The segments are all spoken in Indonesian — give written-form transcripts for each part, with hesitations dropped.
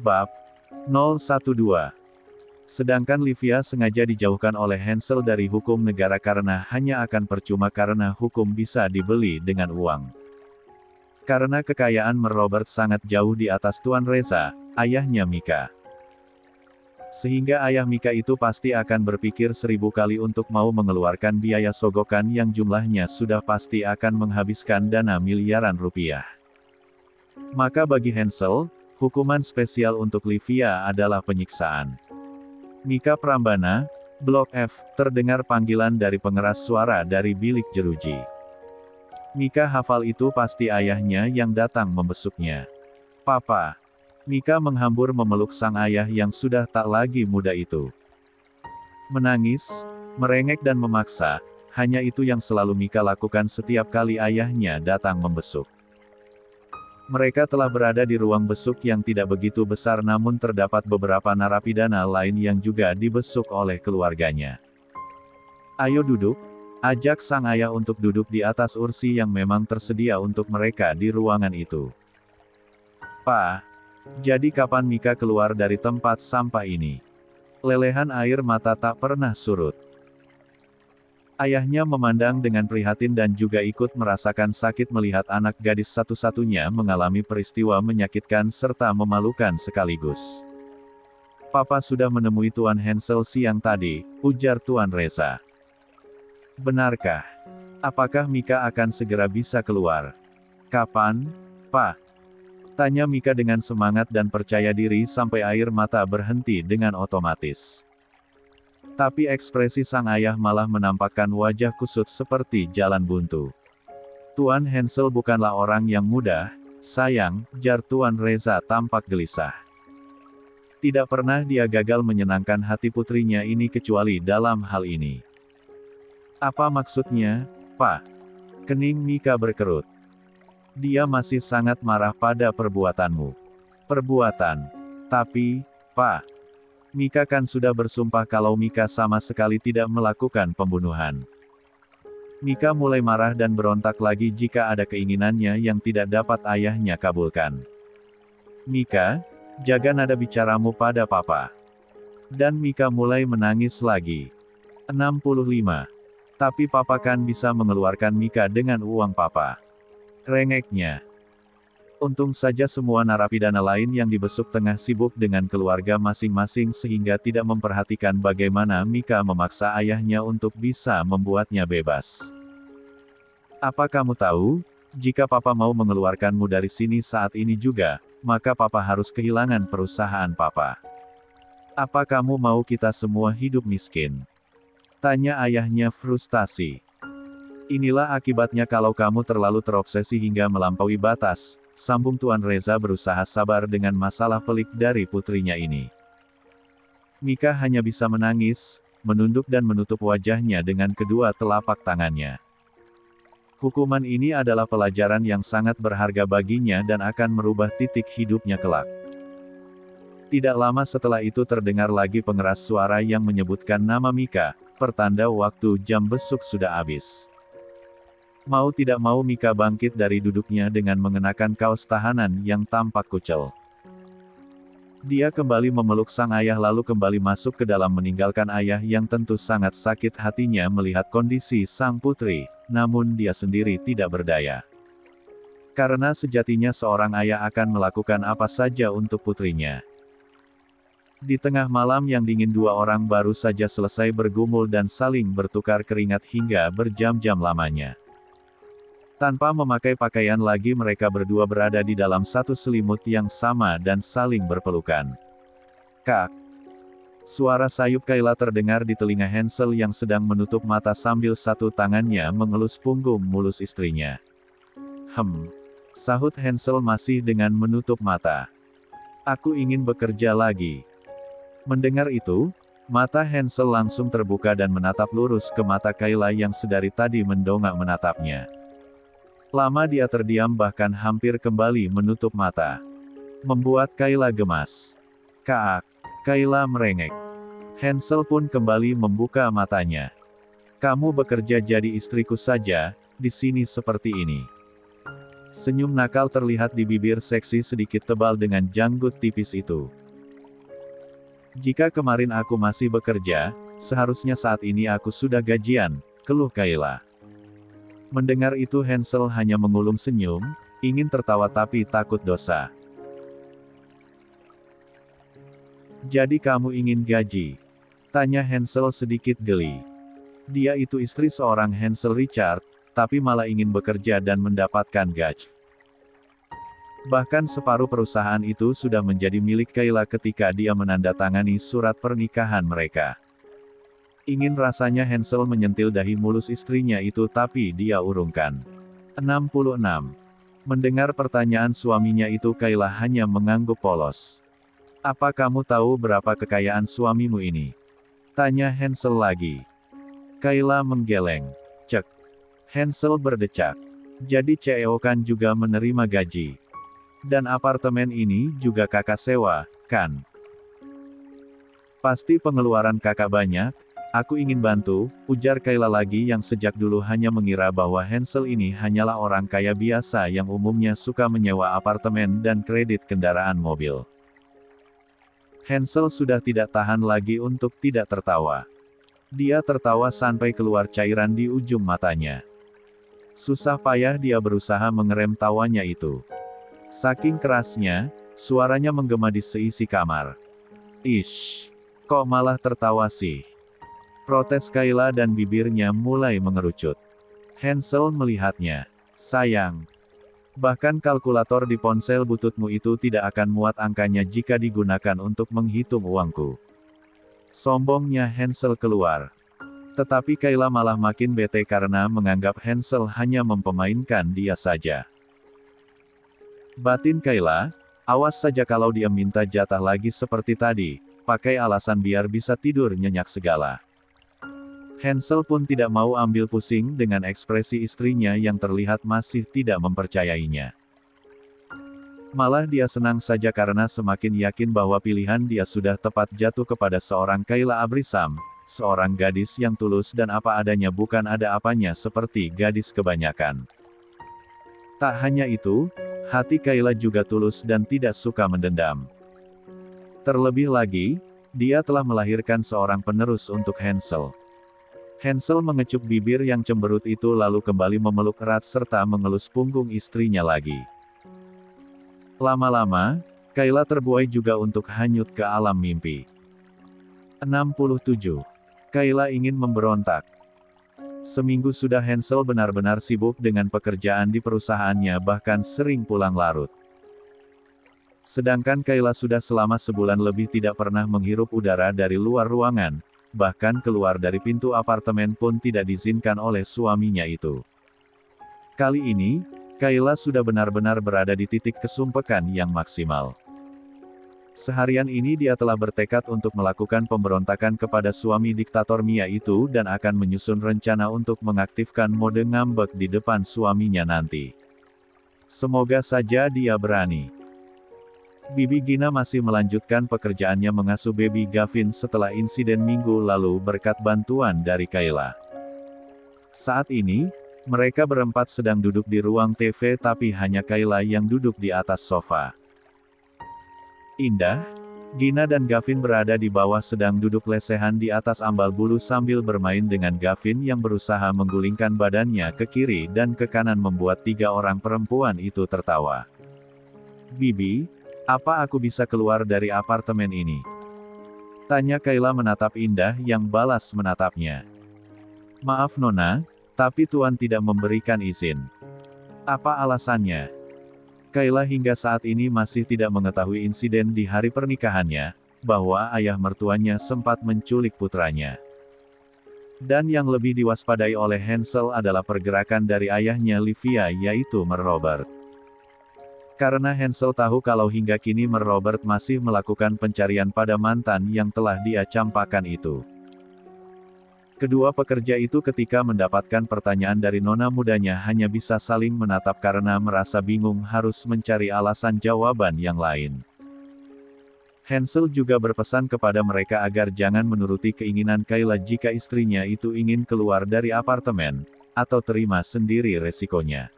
Bab 012. Sedangkan Livia sengaja dijauhkan oleh Hansel dari hukum negara karena hanya akan percuma karena hukum bisa dibeli dengan uang. Karena kekayaan Robert sangat jauh di atas Tuan Reza, ayahnya Mika. Sehingga ayah Mika itu pasti akan berpikir 1000 kali untuk mau mengeluarkan biaya sogokan yang jumlahnya sudah pasti akan menghabiskan dana miliaran rupiah. Maka bagi Hansel, hukuman spesial untuk Livia adalah penyiksaan. Mika Prambana, Blok F, terdengar panggilan dari pengeras suara dari bilik jeruji. Mika hafal itu pasti ayahnya yang datang membesuknya. Papa. Mika menghambur memeluk sang ayah yang sudah tak lagi muda itu. Menangis, merengek dan memaksa, hanya itu yang selalu Mika lakukan setiap kali ayahnya datang membesuk. Mereka telah berada di ruang besuk yang tidak begitu besar namun terdapat beberapa narapidana lain yang juga dibesuk oleh keluarganya. Ayo duduk, ajak sang ayah untuk duduk di atas kursi yang memang tersedia untuk mereka di ruangan itu. Pak, jadi kapan Mika keluar dari tempat sampah ini? Lelehan air mata tak pernah surut. Ayahnya memandang dengan prihatin dan juga ikut merasakan sakit melihat anak gadis satu-satunya mengalami peristiwa menyakitkan serta memalukan sekaligus. Papa sudah menemui Tuan Hansel siang tadi, ujar Tuan Reza. Benarkah? Apakah Mika akan segera bisa keluar? Kapan, Pak? Tanya Mika dengan semangat dan percaya diri sampai air mata berhenti dengan otomatis. Tapi ekspresi sang ayah malah menampakkan wajah kusut seperti jalan buntu. Tuan Hansel bukanlah orang yang mudah, sayang, jar Tuan Reza tampak gelisah. Tidak pernah dia gagal menyenangkan hati putrinya ini kecuali dalam hal ini. Apa maksudnya, Pak? Kening Mika berkerut. Dia masih sangat marah pada perbuatanmu. Perbuatan. Tapi, Pak. Mika kan sudah bersumpah kalau Mika sama sekali tidak melakukan pembunuhan. Mika mulai marah dan berontak lagi jika ada keinginannya yang tidak dapat ayahnya kabulkan. Mika, jaga nada bicaramu pada Papa. Dan Mika mulai menangis lagi. 65. Tapi Papa kan bisa mengeluarkan Mika dengan uang Papa. Rengeknya. Untung saja semua narapidana lain yang dibesuk tengah sibuk dengan keluarga masing-masing sehingga tidak memperhatikan bagaimana Mika memaksa ayahnya untuk bisa membuatnya bebas. Apa kamu tahu, jika Papa mau mengeluarkanmu dari sini saat ini juga, maka Papa harus kehilangan perusahaan Papa. Apa kamu mau kita semua hidup miskin? Tanya ayahnya frustasi. Inilah akibatnya kalau kamu terlalu terobsesi hingga melampaui batas, sambung Tuan Reza berusaha sabar dengan masalah pelik dari putrinya ini. Mika hanya bisa menangis, menunduk dan menutup wajahnya dengan kedua telapak tangannya. Hukuman ini adalah pelajaran yang sangat berharga baginya dan akan merubah titik hidupnya kelak. Tidak lama setelah itu terdengar lagi pengeras suara yang menyebutkan nama Mika, pertanda waktu jam besuk sudah habis. Mau tidak mau Mika bangkit dari duduknya dengan mengenakan kaos tahanan yang tampak kucel. Dia kembali memeluk sang ayah lalu kembali masuk ke dalam meninggalkan ayah yang tentu sangat sakit hatinya melihat kondisi sang putri, namun dia sendiri tidak berdaya. Karena sejatinya seorang ayah akan melakukan apa saja untuk putrinya. Di tengah malam yang dingin dua orang baru saja selesai bergumul dan saling bertukar keringat hingga berjam-jam lamanya. Tanpa memakai pakaian lagi mereka berdua berada di dalam satu selimut yang sama dan saling berpelukan. Kak! Suara sayup Kayla terdengar di telinga Hansel yang sedang menutup mata sambil satu tangannya mengelus punggung mulus istrinya. Sahut Hansel masih dengan menutup mata. Aku ingin bekerja lagi. Mendengar itu, mata Hansel langsung terbuka dan menatap lurus ke mata Kayla yang sedari tadi mendongak menatapnya. Lama dia terdiam bahkan hampir kembali menutup mata. Membuat Kayla gemas. Kak! Kayla merengek. Hansel pun kembali membuka matanya. Kamu bekerja jadi istriku saja, di sini seperti ini. Senyum nakal terlihat di bibir seksi sedikit tebal dengan janggut tipis itu. Jika kemarin aku masih bekerja, seharusnya saat ini aku sudah gajian, keluh Kayla. Mendengar itu Hansel hanya mengulum senyum, ingin tertawa tapi takut dosa. Jadi kamu ingin gaji? Tanya Hansel sedikit geli. Dia itu istri seorang Hansel Richard, tapi malah ingin bekerja dan mendapatkan gaji. Bahkan separuh perusahaan itu sudah menjadi milik Kayla ketika dia menandatangani surat pernikahan mereka. Ingin rasanya Hansel menyentil dahi mulus istrinya itu tapi dia urungkan. 66. Mendengar pertanyaan suaminya itu Kayla hanya mengangguk polos. Apa kamu tahu berapa kekayaan suamimu ini? Tanya Hansel lagi. Kayla menggeleng. Cek. Hansel berdecak. Jadi CEO kan juga menerima gaji. Dan apartemen ini juga kakak sewa, kan? Pasti pengeluaran kakak banyak, aku ingin bantu, ujar Kayla lagi yang sejak dulu hanya mengira bahwa Hansel ini hanyalah orang kaya biasa yang umumnya suka menyewa apartemen dan kredit kendaraan mobil. Hansel sudah tidak tahan lagi untuk tidak tertawa. Dia tertawa sampai keluar cairan di ujung matanya. Susah payah dia berusaha mengerem tawanya itu. Saking kerasnya, suaranya menggema di seisi kamar. Ish, kok malah tertawa sih? Protes Kayla dan bibirnya mulai mengerucut. Hansel melihatnya. Sayang. Bahkan kalkulator di ponsel bututmu itu tidak akan muat angkanya jika digunakan untuk menghitung uangku. Sombongnya Hansel keluar. Tetapi Kayla malah makin bete karena menganggap Hansel hanya mempemainkan dia saja. Batin Kayla, awas saja kalau dia minta jatah lagi seperti tadi, pakai alasan biar bisa tidur nyenyak segala. Hansel pun tidak mau ambil pusing dengan ekspresi istrinya yang terlihat masih tidak mempercayainya. Malah dia senang saja karena semakin yakin bahwa pilihan dia sudah tepat jatuh kepada seorang Kayla Abraham, seorang gadis yang tulus dan apa adanya bukan ada apanya seperti gadis kebanyakan. Tak hanya itu, hati Kayla juga tulus dan tidak suka mendendam. Terlebih lagi, dia telah melahirkan seorang penerus untuk Hansel. Hansel mengecup bibir yang cemberut itu lalu kembali memeluk erat serta mengelus punggung istrinya lagi. Lama-lama, Kayla terbuai juga untuk hanyut ke alam mimpi. 67. Kayla ingin memberontak. Seminggu sudah Hansel benar-benar sibuk dengan pekerjaan di perusahaannya bahkan sering pulang larut. Sedangkan Kayla sudah selama sebulan lebih tidak pernah menghirup udara dari luar ruangan, bahkan keluar dari pintu apartemen pun tidak diizinkan oleh suaminya itu. Kali ini, Kayla sudah benar-benar berada di titik kesumpekan yang maksimal. Seharian ini dia telah bertekad untuk melakukan pemberontakan kepada suami diktator Mia itu dan akan menyusun rencana untuk mengaktifkan mode ngambek di depan suaminya nanti. Semoga saja dia berani. Bibi Gina masih melanjutkan pekerjaannya mengasuh baby Gavin setelah insiden minggu lalu berkat bantuan dari Kayla. Saat ini, mereka berempat sedang duduk di ruang TV tapi hanya Kayla yang duduk di atas sofa. Indah, Gina dan Gavin berada di bawah sedang duduk lesehan di atas ambal bulu sambil bermain dengan Gavin yang berusaha menggulingkan badannya ke kiri dan ke kanan membuat tiga orang perempuan itu tertawa. Bibi, apa aku bisa keluar dari apartemen ini? Tanya Kayla menatap Indah yang balas menatapnya. Maaf Nona, tapi Tuan tidak memberikan izin. Apa alasannya? Kayla hingga saat ini masih tidak mengetahui insiden di hari pernikahannya, bahwa ayah mertuanya sempat menculik putranya. Dan yang lebih diwaspadai oleh Hansel adalah pergerakan dari ayahnya Livia yaitu Mer Robert. Karena Hansel tahu kalau hingga kini Mer Robert masih melakukan pencarian pada mantan yang telah dia campakkan itu. Kedua pekerja itu ketika mendapatkan pertanyaan dari nona mudanya hanya bisa saling menatap karena merasa bingung harus mencari alasan jawaban yang lain. Hansel juga berpesan kepada mereka agar jangan menuruti keinginan Kayla jika istrinya itu ingin keluar dari apartemen, atau terima sendiri resikonya.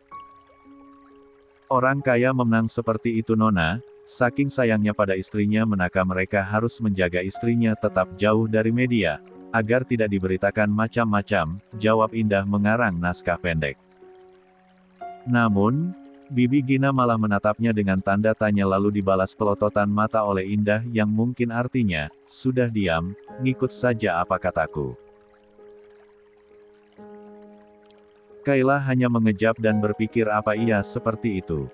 Orang kaya menang seperti itu Nona, saking sayangnya pada istrinya maka mereka harus menjaga istrinya tetap jauh dari media, agar tidak diberitakan macam-macam, jawab Indah mengarang naskah pendek. Namun, Bibi Gina malah menatapnya dengan tanda tanya lalu dibalas pelototan mata oleh Indah yang mungkin artinya, sudah diam, ngikut saja apa kataku. Kayla hanya mengejap dan berpikir apa ia seperti itu.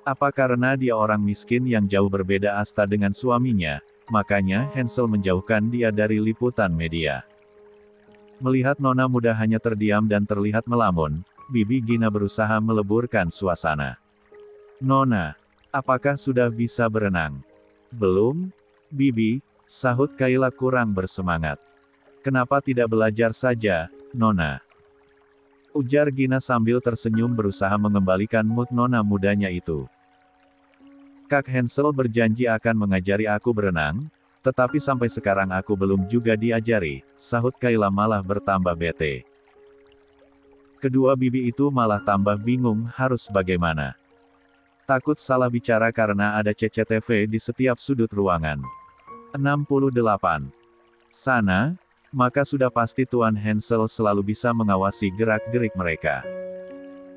Apa karena dia orang miskin yang jauh berbeda asta dengan suaminya, makanya Hansel menjauhkan dia dari liputan media. Melihat nona muda hanya terdiam dan terlihat melamun, Bibi Gina berusaha meleburkan suasana. Nona, apakah sudah bisa berenang? Belum, Bibi, sahut Kayla kurang bersemangat. Kenapa tidak belajar saja, Nona? Ujar Gina sambil tersenyum berusaha mengembalikan mood nona mudanya itu. Kak Hansel berjanji akan mengajari aku berenang, tetapi sampai sekarang aku belum juga diajari, sahut Kayla malah bertambah bete. Kedua bibi itu malah tambah bingung harus bagaimana. Takut salah bicara karena ada CCTV di setiap sudut ruangan. 68. Sana, maka sudah pasti Tuan Hansel selalu bisa mengawasi gerak-gerik mereka.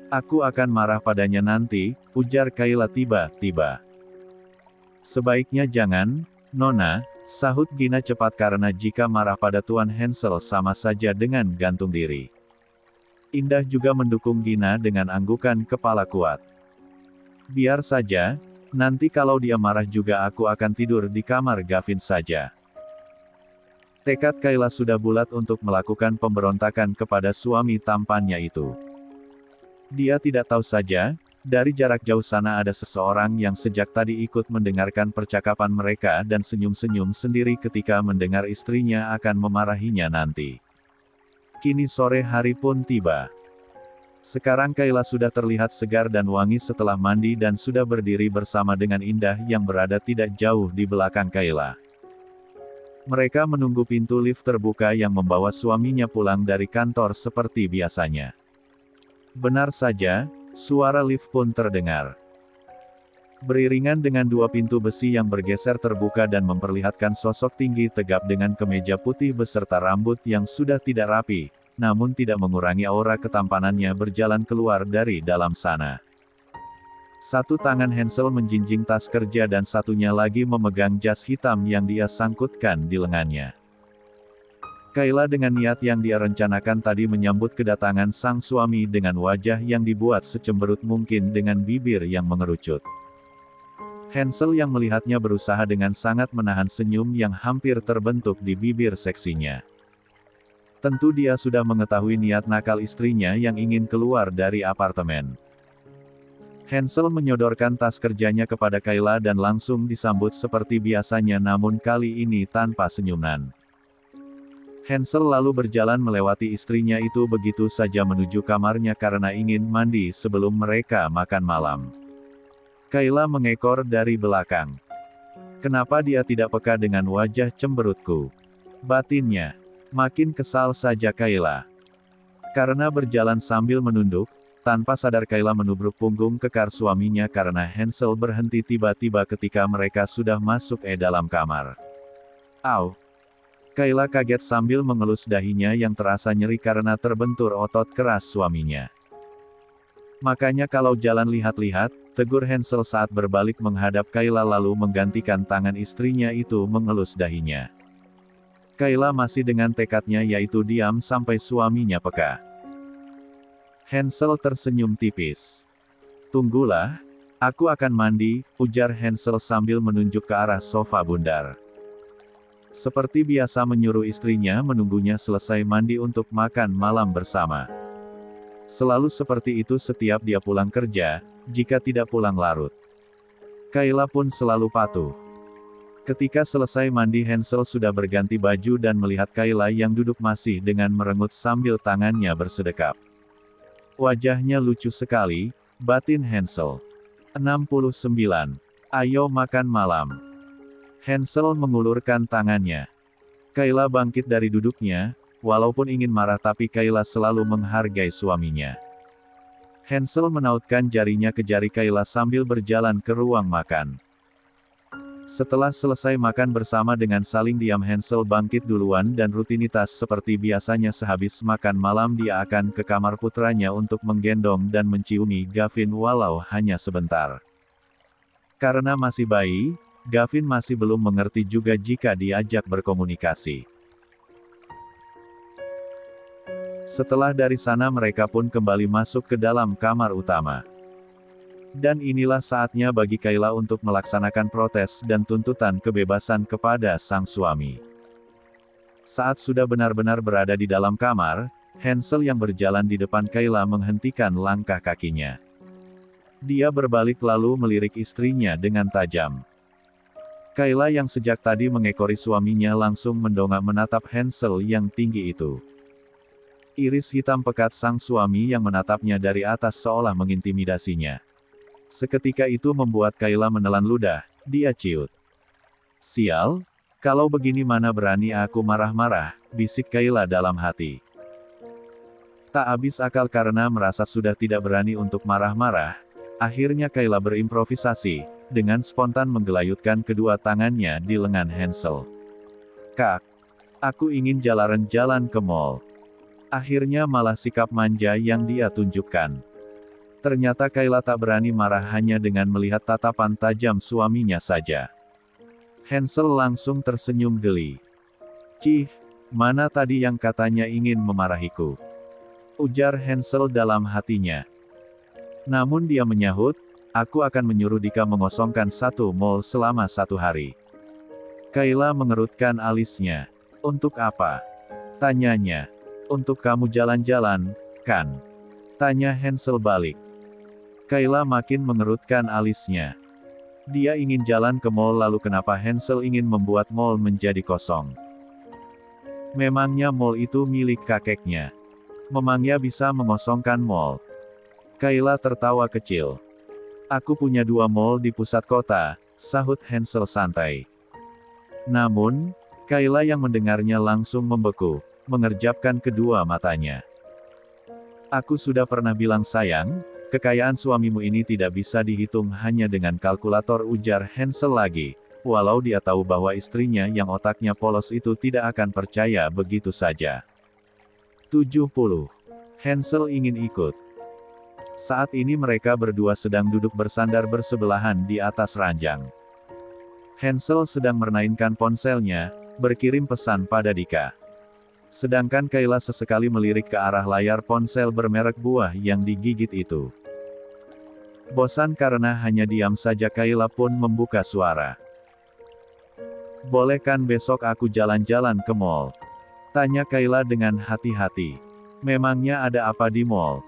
Aku akan marah padanya nanti, ujar Kayla tiba-tiba. Sebaiknya jangan, Nona, sahut Gina cepat karena jika marah pada Tuan Hansel sama saja dengan gantung diri. Indah juga mendukung Gina dengan anggukan kepala kuat. Biar saja, nanti kalau dia marah juga aku akan tidur di kamar Gavin saja. Tekad Kayla sudah bulat untuk melakukan pemberontakan kepada suami tampannya itu. Dia tidak tahu saja, dari jarak jauh sana ada seseorang yang sejak tadi ikut mendengarkan percakapan mereka dan senyum-senyum sendiri ketika mendengar istrinya akan memarahinya nanti. Kini sore hari pun tiba. Sekarang Kayla sudah terlihat segar dan wangi setelah mandi dan sudah berdiri bersama dengan Indah yang berada tidak jauh di belakang Kayla. Mereka menunggu pintu lift terbuka yang membawa suaminya pulang dari kantor seperti biasanya. Benar saja, suara lift pun terdengar. Beriringan dengan dua pintu besi yang bergeser terbuka dan memperlihatkan sosok tinggi tegap dengan kemeja putih beserta rambut yang sudah tidak rapi, namun tidak mengurangi aura ketampanannya berjalan keluar dari dalam sana. Satu tangan Hansel menjinjing tas kerja dan satunya lagi memegang jas hitam yang dia sangkutkan di lengannya. Kayla dengan niat yang dia rencanakan tadi menyambut kedatangan sang suami dengan wajah yang dibuat secemberut mungkin dengan bibir yang mengerucut. Hansel yang melihatnya berusaha dengan sangat menahan senyum yang hampir terbentuk di bibir seksinya. Tentu dia sudah mengetahui niat nakal istrinya yang ingin keluar dari apartemen. Hansel menyodorkan tas kerjanya kepada Kayla dan langsung disambut seperti biasanya namun kali ini tanpa senyuman. Hansel lalu berjalan melewati istrinya itu begitu saja menuju kamarnya karena ingin mandi sebelum mereka makan malam. Kayla mengekor dari belakang. Kenapa dia tidak peka dengan wajah cemberutku? Batinnya. Makin kesal saja Kayla. Karena berjalan sambil menunduk, tanpa sadar Kayla menubruk punggung kekar suaminya karena Hansel berhenti tiba-tiba ketika mereka sudah masuk dalam kamar. Au! Kayla kaget sambil mengelus dahinya yang terasa nyeri karena terbentur otot keras suaminya. Makanya kalau jalan lihat-lihat, tegur Hansel saat berbalik menghadap Kayla lalu menggantikan tangan istrinya itu mengelus dahinya. Kayla masih dengan tekadnya yaitu diam sampai suaminya peka. Hansel tersenyum tipis. Tunggulah, aku akan mandi, ujar Hansel sambil menunjuk ke arah sofa bundar. Seperti biasa menyuruh istrinya menunggunya selesai mandi untuk makan malam bersama. Selalu seperti itu setiap dia pulang kerja, jika tidak pulang larut. Kayla pun selalu patuh. Ketika selesai mandi Hansel sudah berganti baju dan melihat Kayla yang duduk masih dengan merengut sambil tangannya bersedekap. Wajahnya lucu sekali, batin Hansel. 69. Ayo makan malam. Hansel mengulurkan tangannya. Kayla bangkit dari duduknya, walaupun ingin marah tapi Kayla selalu menghargai suaminya. Hansel menautkan jarinya ke jari Kayla sambil berjalan ke ruang makan. Setelah selesai makan bersama dengan saling diam, Hansel bangkit duluan dan rutinitas seperti biasanya sehabis makan malam dia akan ke kamar putranya untuk menggendong dan menciumi Gavin walau hanya sebentar. Karena masih bayi, Gavin masih belum mengerti juga jika diajak berkomunikasi. Setelah dari sana mereka pun kembali masuk ke dalam kamar utama. Dan inilah saatnya bagi Kayla untuk melaksanakan protes dan tuntutan kebebasan kepada sang suami. Saat sudah benar-benar berada di dalam kamar, Hansel yang berjalan di depan Kayla menghentikan langkah kakinya. Dia berbalik lalu melirik istrinya dengan tajam. Kayla yang sejak tadi mengekori suaminya langsung mendongak menatap Hansel yang tinggi itu. Iris hitam pekat sang suami yang menatapnya dari atas seolah mengintimidasinya. Seketika itu membuat Kayla menelan ludah, dia ciut. "Sial, kalau begini mana berani aku marah-marah," bisik Kayla dalam hati. Tak habis akal karena merasa sudah tidak berani untuk marah-marah, akhirnya Kayla berimprovisasi, dengan spontan menggelayutkan kedua tangannya di lengan Hansel. "Kak, aku ingin jalan-jalan ke mall." Akhirnya malah sikap manja yang dia tunjukkan. Ternyata Kayla tak berani marah hanya dengan melihat tatapan tajam suaminya saja. Hansel langsung tersenyum geli. "Cih, mana tadi yang katanya ingin memarahiku?" ujar Hansel dalam hatinya. Namun dia menyahut, "Aku akan menyuruh Dika mengosongkan satu mall selama 1 hari." Kayla mengerutkan alisnya. "Untuk apa?" tanyanya. "Untuk kamu jalan-jalan, kan?" tanya Hansel balik. Kayla makin mengerutkan alisnya. Dia ingin jalan ke mall, lalu kenapa Hansel ingin membuat mall menjadi kosong? Memangnya mall itu milik kakeknya? Memangnya bisa mengosongkan mall? Kayla tertawa kecil. "Aku punya 2 mall di pusat kota," sahut Hansel santai. Namun, Kayla yang mendengarnya langsung membeku, mengerjapkan kedua matanya. "Aku sudah pernah bilang sayang, kekayaan suamimu ini tidak bisa dihitung hanya dengan kalkulator," ujar Hansel lagi, walau dia tahu bahwa istrinya yang otaknya polos itu tidak akan percaya begitu saja. 70. Hansel ingin ikut. Saat ini mereka berdua sedang duduk bersandar bersebelahan di atas ranjang. Hansel sedang memainkan ponselnya, berkirim pesan pada Dika. Sedangkan Kayla sesekali melirik ke arah layar ponsel bermerek buah yang digigit itu. Bosan karena hanya diam saja, Kayla pun membuka suara. "Boleh kan besok aku jalan-jalan ke mall?" tanya Kayla dengan hati-hati. "Memangnya ada apa di mall?"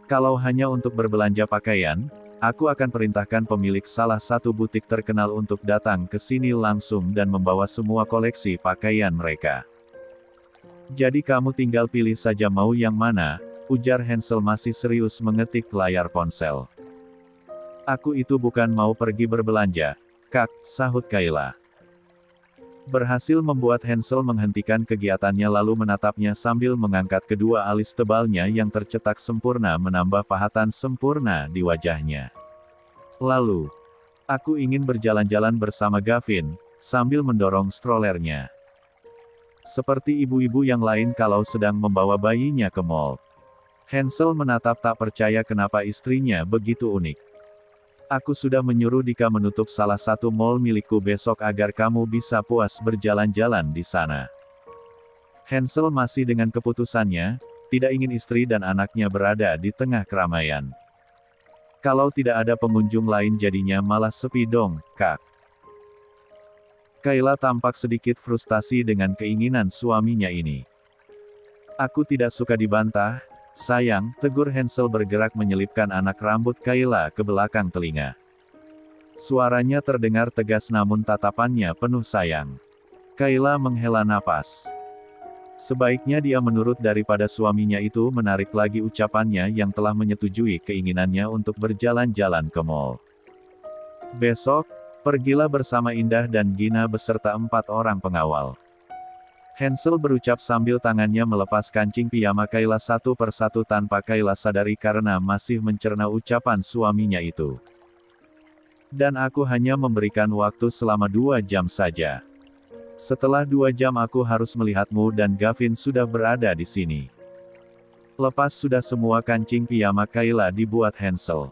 "Kalau hanya untuk berbelanja pakaian, aku akan perintahkan pemilik salah satu butik terkenal untuk datang ke sini langsung dan membawa semua koleksi pakaian mereka. Jadi kamu tinggal pilih saja mau yang mana," ujar Hansel masih serius mengetik layar ponsel. "Aku itu bukan mau pergi berbelanja, Kak," sahut Kayla. Berhasil membuat Hansel menghentikan kegiatannya lalu menatapnya sambil mengangkat kedua alis tebalnya yang tercetak sempurna menambah pahatan sempurna di wajahnya. "Lalu, aku ingin berjalan-jalan bersama Gavin," sambil mendorong strollernya. Seperti ibu-ibu yang lain kalau sedang membawa bayinya ke mall. Hansel menatap tak percaya kenapa istrinya begitu unik. "Aku sudah menyuruh Dika menutup salah satu mall milikku besok agar kamu bisa puas berjalan-jalan di sana." Hansel masih dengan keputusannya, tidak ingin istri dan anaknya berada di tengah keramaian. "Kalau tidak ada pengunjung lain jadinya malah sepi dong, Kak." Kayla tampak sedikit frustasi dengan keinginan suaminya ini. "Aku tidak suka dibantah, sayang," tegur Hansel bergerak menyelipkan anak rambut Kayla ke belakang telinga. Suaranya terdengar tegas namun tatapannya penuh sayang. Kayla menghela napas. Sebaiknya dia menurut daripada suaminya itu menarik lagi ucapannya yang telah menyetujui keinginannya untuk berjalan-jalan ke mall. "Besok, pergilah bersama Indah dan Gina beserta 4 orang pengawal. Hansel berucap sambil tangannya melepas kancing piyama Kayla satu persatu tanpa Kayla sadari karena masih mencerna ucapan suaminya itu. Dan aku hanya memberikan waktu selama 2 jam saja. Setelah 2 jam aku harus melihatmu dan Gavin sudah berada di sini. Lepas sudah semua kancing piyama Kayla dibuat Hansel.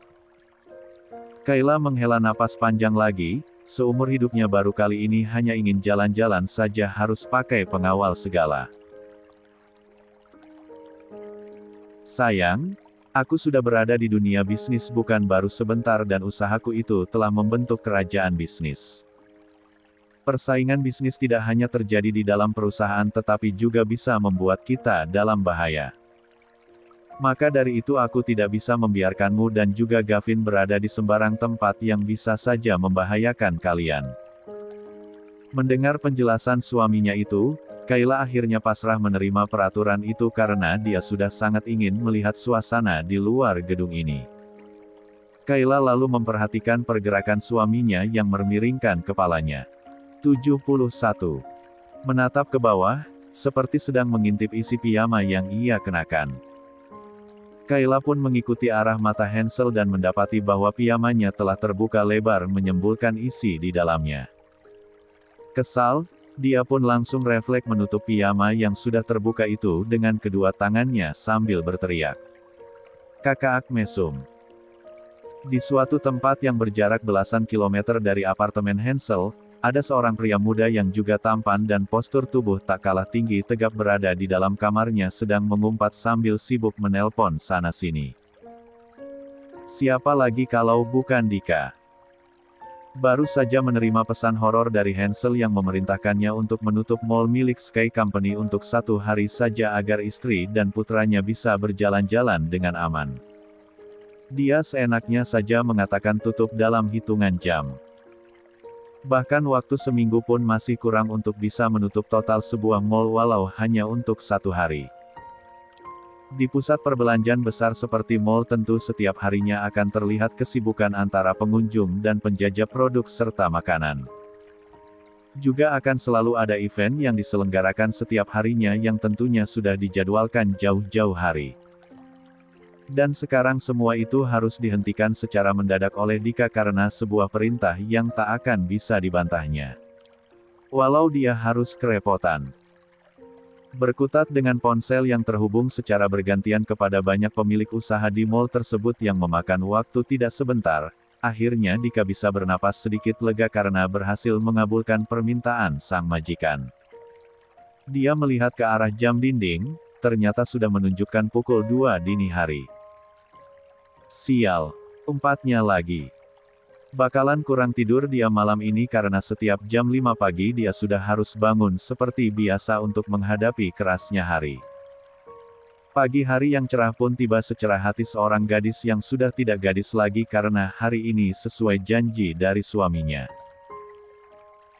Kayla menghela napas panjang lagi. Seumur hidupnya baru kali ini hanya ingin jalan-jalan saja harus pakai pengawal segala. Sayang, aku sudah berada di dunia bisnis bukan baru sebentar dan usahaku itu telah membentuk kerajaan bisnis. Persaingan bisnis tidak hanya terjadi di dalam perusahaan tetapi juga bisa membuat kita dalam bahaya. Maka dari itu aku tidak bisa membiarkanmu dan juga Gavin berada di sembarang tempat yang bisa saja membahayakan kalian. Mendengar penjelasan suaminya itu, Kayla akhirnya pasrah menerima peraturan itu karena dia sudah sangat ingin melihat suasana di luar gedung ini. Kayla lalu memperhatikan pergerakan suaminya yang memiringkan kepalanya. 71. Menatap ke bawah, seperti sedang mengintip isi piyama yang ia kenakan. Kayla pun mengikuti arah mata Hansel dan mendapati bahwa piyamanya telah terbuka lebar menyembulkan isi di dalamnya. Kesal, dia pun langsung refleks menutup piyama yang sudah terbuka itu dengan kedua tangannya sambil berteriak. Kakak Mesum. Di suatu tempat yang berjarak belasan kilometer dari apartemen Hansel, ada seorang pria muda yang juga tampan dan postur tubuh tak kalah tinggi tegap berada di dalam kamarnya sedang mengumpat sambil sibuk menelpon sana-sini. Siapa lagi kalau bukan Dika? Baru saja menerima pesan horor dari Hansel yang memerintahkannya untuk menutup mall milik Sky Company untuk 1 hari saja agar istri dan putranya bisa berjalan-jalan dengan aman. Dia seenaknya saja mengatakan tutup dalam hitungan jam. Bahkan waktu seminggu pun masih kurang untuk bisa menutup total sebuah mall walau hanya untuk 1 hari. Di pusat perbelanjaan besar seperti mall tentu setiap harinya akan terlihat kesibukan antara pengunjung dan penjajah produk serta makanan. Juga akan selalu ada event yang diselenggarakan setiap harinya yang tentunya sudah dijadwalkan jauh-jauh hari. Dan sekarang semua itu harus dihentikan secara mendadak oleh Dika karena sebuah perintah yang tak akan bisa dibantahnya. Walau dia harus kerepotan. Berkutat dengan ponsel yang terhubung secara bergantian kepada banyak pemilik usaha di mall tersebut yang memakan waktu tidak sebentar, akhirnya Dika bisa bernapas sedikit lega karena berhasil mengabulkan permintaan sang majikan. Dia melihat ke arah jam dinding, ternyata sudah menunjukkan pukul 2 dini hari. Sial, umpatnya lagi. Bakalan kurang tidur dia malam ini karena setiap jam 5 pagi dia sudah harus bangun seperti biasa untuk menghadapi kerasnya hari. Pagi hari yang cerah pun tiba secerah hati seorang gadis yang sudah tidak gadis lagi karena hari ini sesuai janji dari suaminya.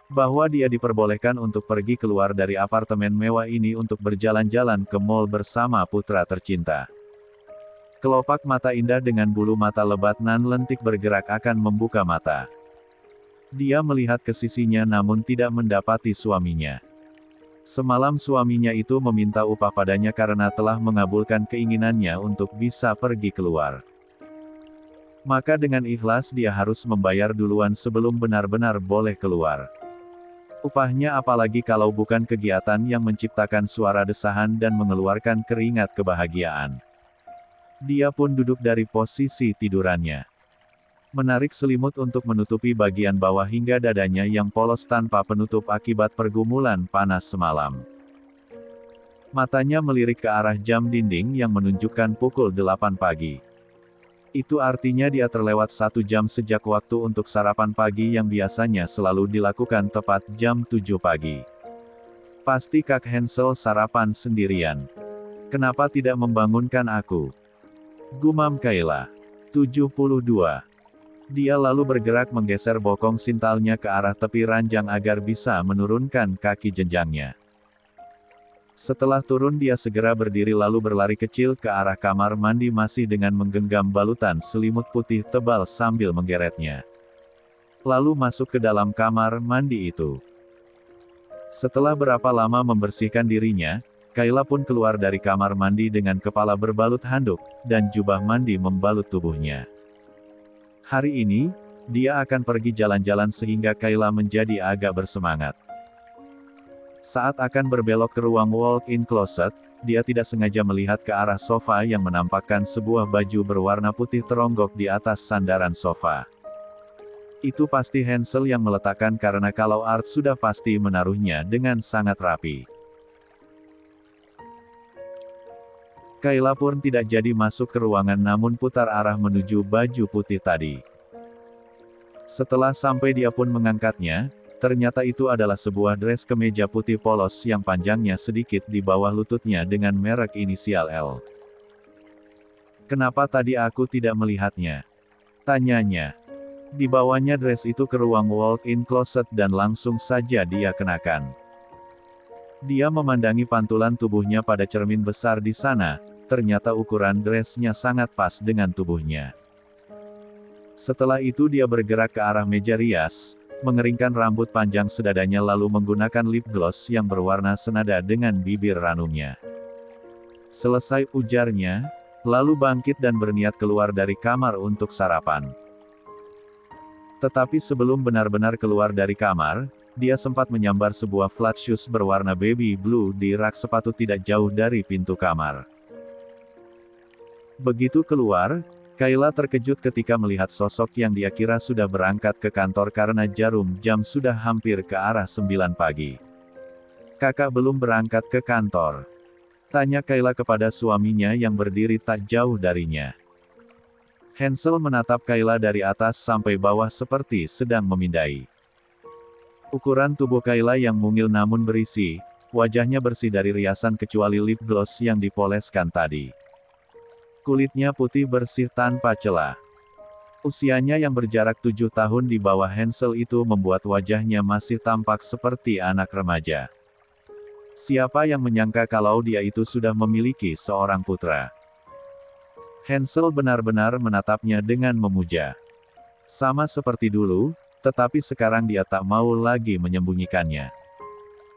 Bahwa dia diperbolehkan untuk pergi keluar dari apartemen mewah ini untuk berjalan-jalan ke mall bersama putra tercinta. Kelopak mata indah dengan bulu mata lebat nan lentik bergerak akan membuka mata. Dia melihat ke sisinya namun tidak mendapati suaminya. Semalam suaminya itu meminta upah padanya karena telah mengabulkan keinginannya untuk bisa pergi keluar. Maka dengan ikhlas dia harus membayar duluan sebelum benar-benar boleh keluar. Upahnya apalagi kalau bukan kegiatan yang menciptakan suara desahan dan mengeluarkan keringat kebahagiaan. Dia pun duduk dari posisi tidurannya. Menarik selimut untuk menutupi bagian bawah hingga dadanya yang polos tanpa penutup akibat pergumulan panas semalam. Matanya melirik ke arah jam dinding yang menunjukkan pukul 8 pagi. Itu artinya dia terlewat 1 jam sejak waktu untuk sarapan pagi yang biasanya selalu dilakukan tepat jam 7 pagi. Pasti Kak Hansel sarapan sendirian. Kenapa tidak membangunkan aku? Gumam Kayla. 72. Dia lalu bergerak menggeser bokong sintalnya ke arah tepi ranjang agar bisa menurunkan kaki jenjangnya. Setelah turun dia segera berdiri lalu berlari kecil ke arah kamar mandi masih dengan menggenggam balutan selimut putih tebal sambil menggeretnya. Lalu masuk ke dalam kamar mandi itu. Setelah berapa lama membersihkan dirinya, Kayla pun keluar dari kamar mandi dengan kepala berbalut handuk, dan jubah mandi membalut tubuhnya. Hari ini, dia akan pergi jalan-jalan sehingga Kayla menjadi agak bersemangat. Saat akan berbelok ke ruang walk-in closet, dia tidak sengaja melihat ke arah sofa yang menampakkan sebuah baju berwarna putih teronggok di atas sandaran sofa. Itu pasti Hansel yang meletakkan karena kalau Art sudah pasti menaruhnya dengan sangat rapi. Kayla pun tidak jadi masuk ke ruangan namun putar arah menuju baju putih tadi. Setelah sampai dia pun mengangkatnya, ternyata itu adalah sebuah dress kemeja putih polos yang panjangnya sedikit di bawah lututnya dengan merek inisial L. "Kenapa tadi aku tidak melihatnya?" tanyanya. Dibawanya dress itu ke ruang walk-in closet dan langsung saja dia kenakan. Dia memandangi pantulan tubuhnya pada cermin besar di sana, ternyata ukuran dressnya sangat pas dengan tubuhnya. Setelah itu dia bergerak ke arah meja rias, mengeringkan rambut panjang sedadanya lalu menggunakan lip gloss yang berwarna senada dengan bibir ranumnya. Selesai ujarnya, lalu bangkit dan berniat keluar dari kamar untuk sarapan. Tetapi sebelum benar-benar keluar dari kamar, dia sempat menyambar sebuah flat shoes berwarna baby blue di rak sepatu tidak jauh dari pintu kamar. Begitu keluar, Kayla terkejut ketika melihat sosok yang dia kira sudah berangkat ke kantor karena jarum jam sudah hampir ke arah 9 pagi. "Kakak belum berangkat ke kantor?" tanya Kayla kepada suaminya yang berdiri tak jauh darinya. Hansel menatap Kayla dari atas sampai bawah seperti sedang memindai. Ukuran tubuh Kayla yang mungil namun berisi, wajahnya bersih dari riasan kecuali lip gloss yang dipoleskan tadi. Kulitnya putih bersih tanpa celah. Usianya yang berjarak 7 tahun di bawah Hansel itu membuat wajahnya masih tampak seperti anak remaja. Siapa yang menyangka kalau dia itu sudah memiliki seorang putra? Hansel benar-benar menatapnya dengan memuja. Sama seperti dulu, tetapi sekarang dia tak mau lagi menyembunyikannya.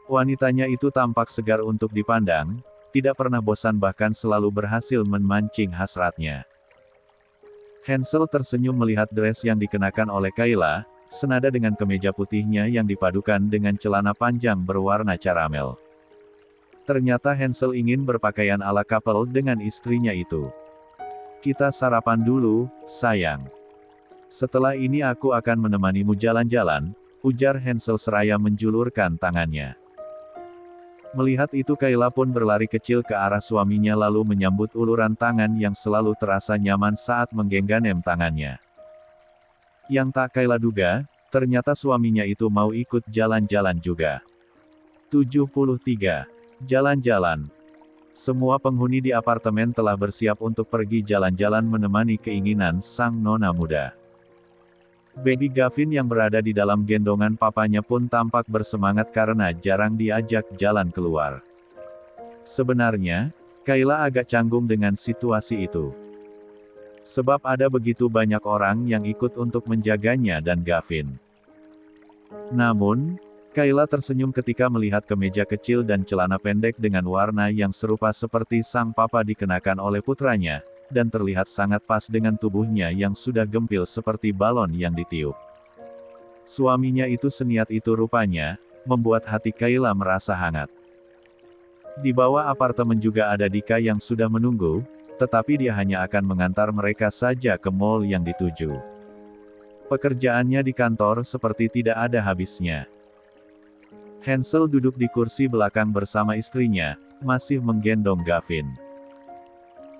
Wanitanya itu tampak segar untuk dipandang, tidak pernah bosan bahkan selalu berhasil memancing hasratnya. Hansel tersenyum melihat dress yang dikenakan oleh Kayla, senada dengan kemeja putihnya yang dipadukan dengan celana panjang berwarna caramel. Ternyata Hansel ingin berpakaian ala couple dengan istrinya itu. "Kita sarapan dulu, sayang. Setelah ini aku akan menemanimu jalan-jalan," ujar Hansel seraya menjulurkan tangannya. Melihat itu Kayla pun berlari kecil ke arah suaminya lalu menyambut uluran tangan yang selalu terasa nyaman saat menggenggam tangannya. Yang tak Kayla duga, ternyata suaminya itu mau ikut jalan-jalan juga. 73. Jalan-jalan. Semua penghuni di apartemen telah bersiap untuk pergi jalan-jalan menemani keinginan sang nona muda. Baby Gavin yang berada di dalam gendongan papanya pun tampak bersemangat karena jarang diajak jalan keluar. Sebenarnya, Kayla agak canggung dengan situasi itu. Sebab ada begitu banyak orang yang ikut untuk menjaganya dan Gavin. Namun, Kayla tersenyum ketika melihat kemeja kecil dan celana pendek dengan warna yang serupa seperti sang papa dikenakan oleh putranya, dan terlihat sangat pas dengan tubuhnya yang sudah gempil seperti balon yang ditiup. Suaminya itu seniat itu rupanya, membuat hati Kayla merasa hangat. Di bawah apartemen juga ada Dika yang sudah menunggu, tetapi dia hanya akan mengantar mereka saja ke mall yang dituju. Pekerjaannya di kantor seperti tidak ada habisnya. Hansel duduk di kursi belakang bersama istrinya, masih menggendong Gavin.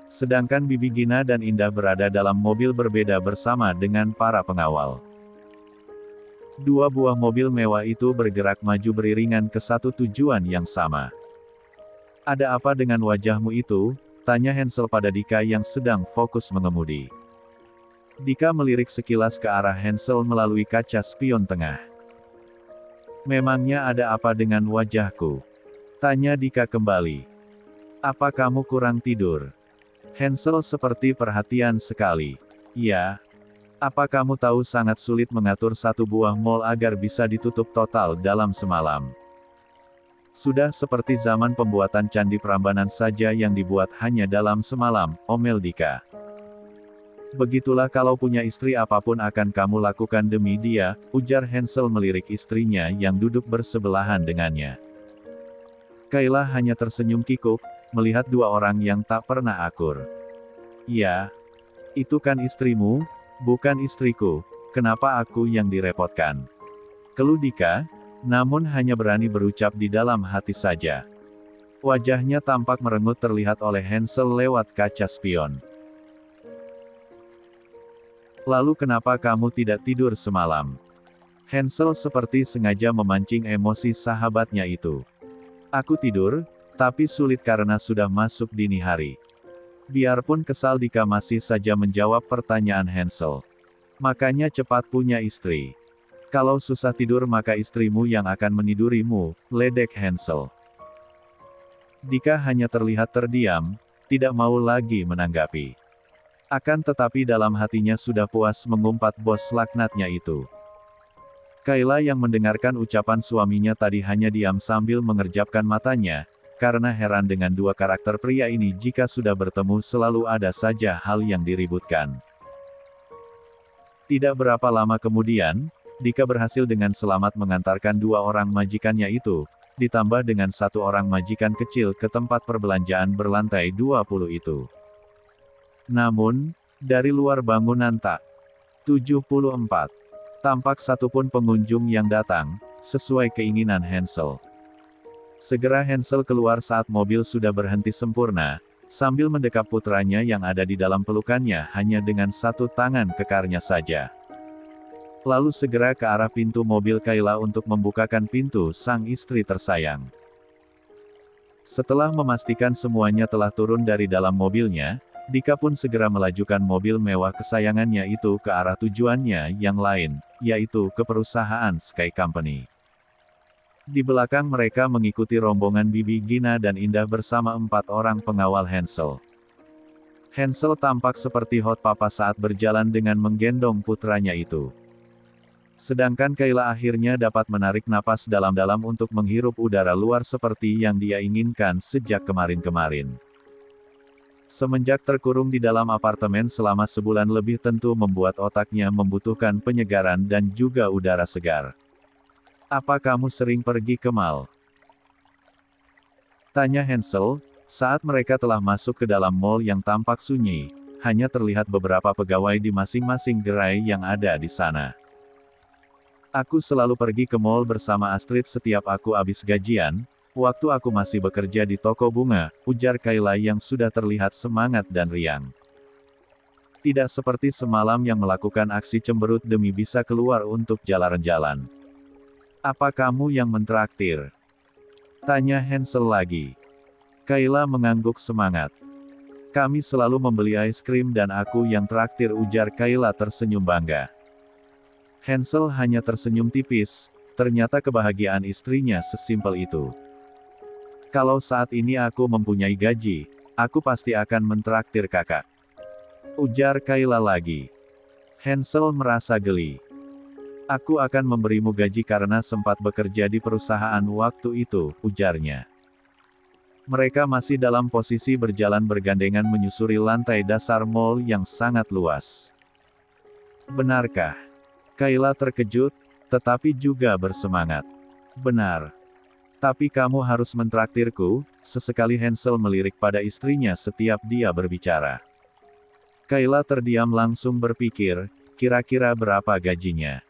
Sedangkan Bibi Gina dan Indah berada dalam mobil berbeda bersama dengan para pengawal. Dua buah mobil mewah itu bergerak maju beriringan ke satu tujuan yang sama. "Ada apa dengan wajahmu itu?" tanya Hansel pada Dika yang sedang fokus mengemudi. Dika melirik sekilas ke arah Hansel melalui kaca spion tengah. "Memangnya ada apa dengan wajahku?" tanya Dika kembali. "Apa kamu kurang tidur?" Hansel seperti perhatian sekali. "Ya. Apa kamu tahu sangat sulit mengatur satu buah mall agar bisa ditutup total dalam semalam?" Sudah seperti zaman pembuatan candi Prambanan saja yang dibuat hanya dalam semalam, omel Dika. Begitulah kalau punya istri apapun akan kamu lakukan demi dia, ujar Hansel melirik istrinya yang duduk bersebelahan dengannya. Kayla hanya tersenyum kikuk, melihat dua orang yang tak pernah akur. Ya, itu kan istrimu, bukan istriku, kenapa aku yang direpotkan? Keluh Dika, namun hanya berani berucap di dalam hati saja. Wajahnya tampak merengut terlihat oleh Hansel lewat kaca spion. Lalu kenapa kamu tidak tidur semalam? Hansel seperti sengaja memancing emosi sahabatnya itu. Aku tidur, tapi sulit karena sudah masuk dini hari. Biarpun kesal Dika masih saja menjawab pertanyaan Hansel. Makanya cepat punya istri. Kalau susah tidur maka istrimu yang akan menidurimu, ledek Hansel. Dika hanya terlihat terdiam, tidak mau lagi menanggapi. Akan tetapi dalam hatinya sudah puas mengumpat bos laknatnya itu. Kayla yang mendengarkan ucapan suaminya tadi hanya diam sambil mengerjapkan matanya, karena heran dengan dua karakter pria ini jika sudah bertemu selalu ada saja hal yang diributkan. Tidak berapa lama kemudian, Dika berhasil dengan selamat mengantarkan dua orang majikannya itu, ditambah dengan satu orang majikan kecil ke tempat perbelanjaan berlantai 20 itu. Namun, dari luar bangunan tak 74. Tampak satupun pengunjung yang datang, sesuai keinginan Hansel. Segera Hansel keluar saat mobil sudah berhenti sempurna, sambil mendekap putranya yang ada di dalam pelukannya hanya dengan satu tangan kekarnya saja. Lalu segera ke arah pintu mobil Kayla untuk membukakan pintu sang istri tersayang. Setelah memastikan semuanya telah turun dari dalam mobilnya, Dika pun segera melajukan mobil mewah kesayangannya itu ke arah tujuannya yang lain, yaitu ke perusahaan Sky Company. Di belakang mereka mengikuti rombongan Bibi Gina dan Indah bersama 4 orang pengawal Hansel. Hansel tampak seperti hot papa saat berjalan dengan menggendong putranya itu. Sedangkan Kayla akhirnya dapat menarik napas dalam-dalam untuk menghirup udara luar seperti yang dia inginkan sejak kemarin-kemarin. Semenjak terkurung di dalam apartemen selama sebulan lebih tentu membuat otaknya membutuhkan penyegaran dan juga udara segar. Apa kamu sering pergi ke mall? Tanya Hansel, saat mereka telah masuk ke dalam mall yang tampak sunyi, hanya terlihat beberapa pegawai di masing-masing gerai yang ada di sana. Aku selalu pergi ke mall bersama Astrid setiap aku habis gajian, waktu aku masih bekerja di toko bunga, ujar Kayla yang sudah terlihat semangat dan riang. Tidak seperti semalam yang melakukan aksi cemberut demi bisa keluar untuk jalan-jalan. Apa kamu yang mentraktir? Tanya Hansel lagi. Kayla mengangguk semangat. Kami selalu membeli es krim dan aku yang traktir, ujar Kayla tersenyum bangga. Hansel hanya tersenyum tipis, ternyata kebahagiaan istrinya sesimpel itu. Kalau saat ini aku mempunyai gaji, aku pasti akan mentraktir kakak. Ujar Kayla lagi. Hansel merasa geli. Aku akan memberimu gaji karena sempat bekerja di perusahaan waktu itu, ujarnya. Mereka masih dalam posisi berjalan bergandengan menyusuri lantai dasar mall yang sangat luas. Benarkah? Kayla terkejut, tetapi juga bersemangat. Benar. Tapi kamu harus mentraktirku, sesekali Hansel melirik pada istrinya setiap dia berbicara. Kayla terdiam langsung berpikir, kira-kira berapa gajinya?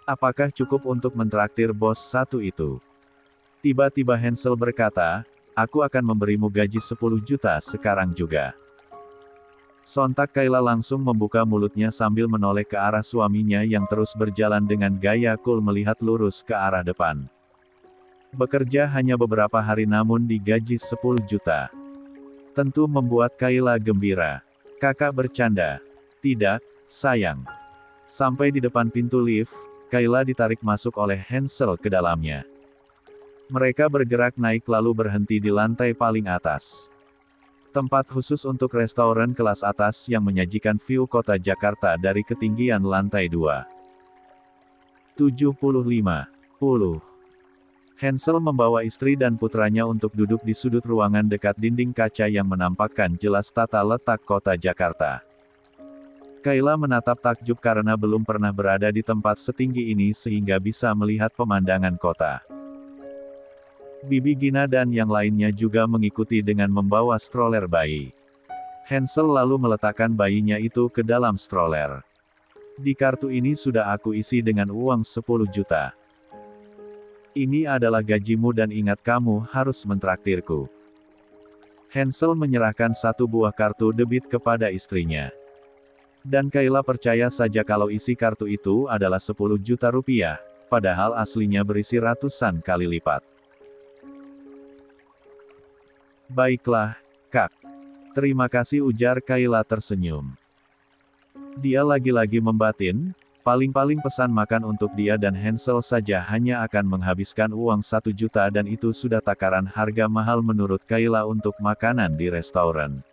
Apakah cukup untuk mentraktir bos satu itu? Tiba-tiba Hansel berkata, aku akan memberimu gaji 10 juta sekarang juga. Sontak Kayla langsung membuka mulutnya sambil menoleh ke arah suaminya yang terus berjalan dengan gaya cool melihat lurus ke arah depan. Bekerja hanya beberapa hari namun digaji 10 juta. Tentu membuat Kayla gembira. Kakak bercanda. Tidak, sayang. Sampai di depan pintu lift, Kayla ditarik masuk oleh Hansel ke dalamnya. Mereka bergerak naik lalu berhenti di lantai paling atas. Tempat khusus untuk restoran kelas atas yang menyajikan view kota Jakarta dari ketinggian lantai 2. 75. 10. Hansel membawa istri dan putranya untuk duduk di sudut ruangan dekat dinding kaca yang menampakkan jelas tata letak kota Jakarta. Kayla menatap takjub karena belum pernah berada di tempat setinggi ini sehingga bisa melihat pemandangan kota. Bibi Gina dan yang lainnya juga mengikuti dengan membawa stroller bayi. Hansel lalu meletakkan bayinya itu ke dalam stroller. Di kartu ini sudah aku isi dengan uang 10 juta. Ini adalah gajimu dan ingat kamu harus mentraktirku. Hansel menyerahkan satu buah kartu debit kepada istrinya. Dan Kayla percaya saja kalau isi kartu itu adalah 10 juta rupiah, padahal aslinya berisi ratusan kali lipat. Baiklah, Kak. Terima kasih, ujar Kayla tersenyum. Dia lagi-lagi membatin, paling-paling pesan makan untuk dia dan Hansel saja hanya akan menghabiskan uang 1 juta dan itu sudah takaran harga mahal menurut Kayla untuk makanan di restoran.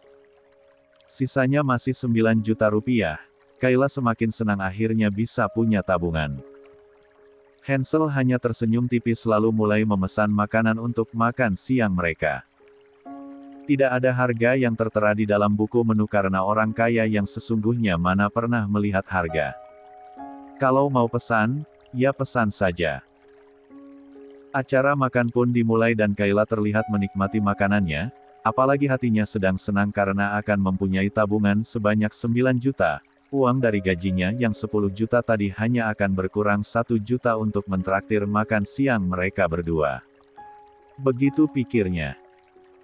Sisanya masih 9 juta rupiah. Kayla semakin senang akhirnya bisa punya tabungan. Hansel hanya tersenyum tipis lalu mulai memesan makanan untuk makan siang mereka. Tidak ada harga yang tertera di dalam buku menu karena orang kaya yang sesungguhnya mana pernah melihat harga. Kalau mau pesan, ya pesan saja. Acara makan pun dimulai dan Kayla terlihat menikmati makanannya, apalagi hatinya sedang senang karena akan mempunyai tabungan sebanyak 9 juta, uang dari gajinya yang 10 juta tadi hanya akan berkurang 1 juta untuk mentraktir makan siang mereka berdua. Begitu pikirnya.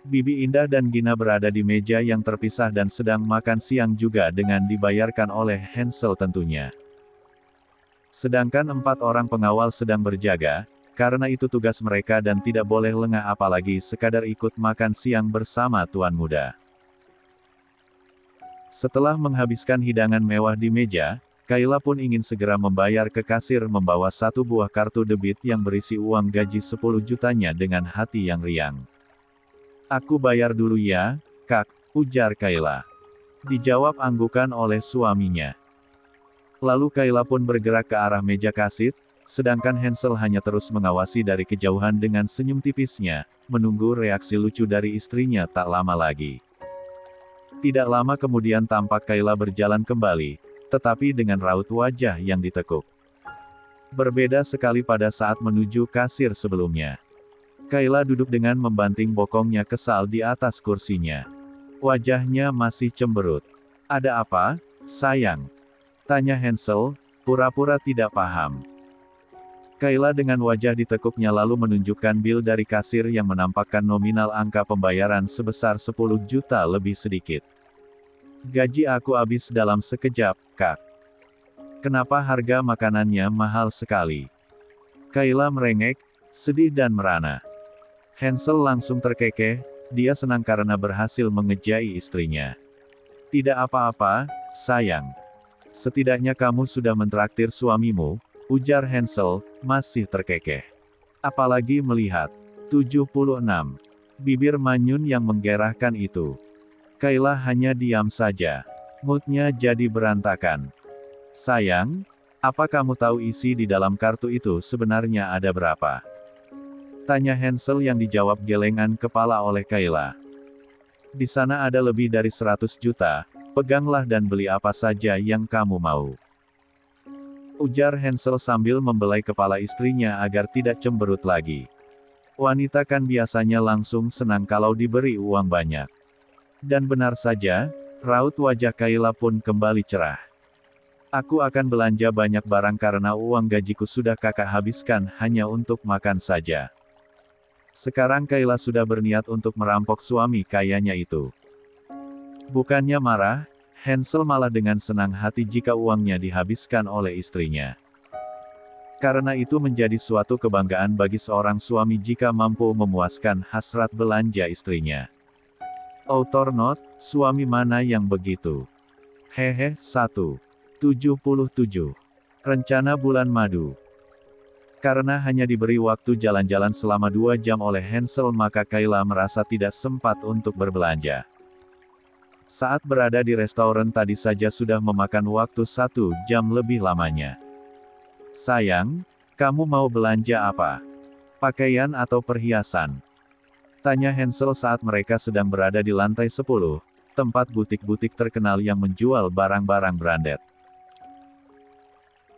Bibi Indah dan Gina berada di meja yang terpisah dan sedang makan siang juga dengan dibayarkan oleh Hansel tentunya. Sedangkan 4 orang pengawal sedang berjaga, karena itu tugas mereka dan tidak boleh lengah apalagi sekadar ikut makan siang bersama tuan muda. Setelah menghabiskan hidangan mewah di meja, Kayla pun ingin segera membayar ke kasir membawa satu buah kartu debit yang berisi uang gaji 10 jutanya dengan hati yang riang. Aku bayar dulu ya, Kak, ujar Kayla. Dijawab anggukan oleh suaminya. Lalu Kayla pun bergerak ke arah meja kasir, sedangkan Hansel hanya terus mengawasi dari kejauhan dengan senyum tipisnya, menunggu reaksi lucu dari istrinya tak lama lagi. Tidak lama kemudian tampak Kayla berjalan kembali, tetapi dengan raut wajah yang ditekuk. Berbeda sekali pada saat menuju kasir sebelumnya. Kayla duduk dengan membanting bokongnya kesal di atas kursinya. Wajahnya masih cemberut. Ada apa, sayang? Tanya Hansel, pura-pura tidak paham. Kayla dengan wajah ditekuknya lalu menunjukkan bil dari kasir yang menampakkan nominal angka pembayaran sebesar 10 juta lebih sedikit. Gaji aku habis dalam sekejap, Kak. Kenapa harga makanannya mahal sekali? Kayla merengek, sedih dan merana. Hansel langsung terkekeh, dia senang karena berhasil mengejai istrinya. Tidak apa-apa, sayang. Setidaknya kamu sudah mentraktir suamimu, ujar Hansel, masih terkekeh. Apalagi melihat 76 bibir manyun yang menggerahkan itu. Kayla hanya diam saja. Moodnya jadi berantakan. Sayang, apa kamu tahu isi di dalam kartu itu sebenarnya ada berapa? Tanya Hansel yang dijawab gelengan kepala oleh Kayla. Di sana ada lebih dari 100 juta, peganglah dan beli apa saja yang kamu mau. Ujar Hansel sambil membelai kepala istrinya agar tidak cemberut lagi. Wanita kan biasanya langsung senang kalau diberi uang banyak. Dan benar saja, raut wajah Kayla pun kembali cerah. Aku akan belanja banyak barang karena uang gajiku sudah kakak habiskan hanya untuk makan saja. Sekarang Kayla sudah berniat untuk merampok suami kayanya itu. Bukannya marah, Hansel malah dengan senang hati jika uangnya dihabiskan oleh istrinya. Karena itu menjadi suatu kebanggaan bagi seorang suami jika mampu memuaskan hasrat belanja istrinya. Author note, suami mana yang begitu? Hehe, 1. 77. Rencana bulan madu. Karena hanya diberi waktu jalan-jalan selama 2 jam oleh Hansel maka Kayla merasa tidak sempat untuk berbelanja. Saat berada di restoran tadi saja sudah memakan waktu 1 jam lebih lamanya. Sayang, kamu mau belanja apa? Pakaian atau perhiasan? Tanya Hansel saat mereka sedang berada di lantai 10, tempat butik-butik terkenal yang menjual barang-barang branded.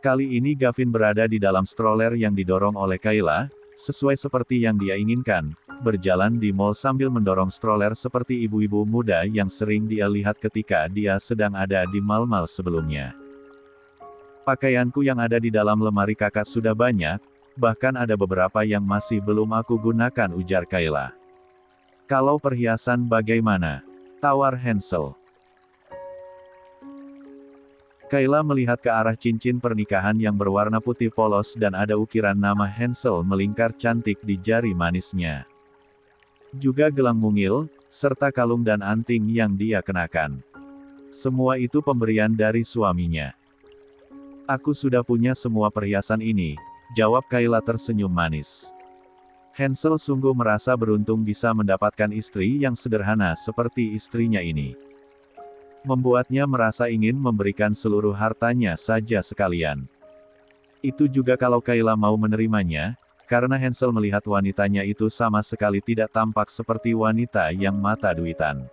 Kali ini Gavin berada di dalam stroller yang didorong oleh Kayla, sesuai seperti yang dia inginkan, berjalan di mall sambil mendorong stroller seperti ibu-ibu muda yang sering dia lihat ketika dia sedang ada di mall-mall sebelumnya. Pakaianku yang ada di dalam lemari kakak sudah banyak, bahkan ada beberapa yang masih belum aku gunakan, ujar Kayla. Kalau perhiasan bagaimana? Tawar Hansel. Kayla melihat ke arah cincin pernikahan yang berwarna putih polos dan ada ukiran nama Hansel melingkar cantik di jari manisnya. Juga gelang mungil, serta kalung dan anting yang dia kenakan. Semua itu pemberian dari suaminya. Aku sudah punya semua perhiasan ini, jawab Kayla tersenyum manis. Hansel sungguh merasa beruntung bisa mendapatkan istri yang sederhana seperti istrinya ini. Membuatnya merasa ingin memberikan seluruh hartanya saja sekalian. Itu juga kalau Kayla mau menerimanya, karena Hansel melihat wanitanya itu sama sekali tidak tampak seperti wanita yang mata duitan.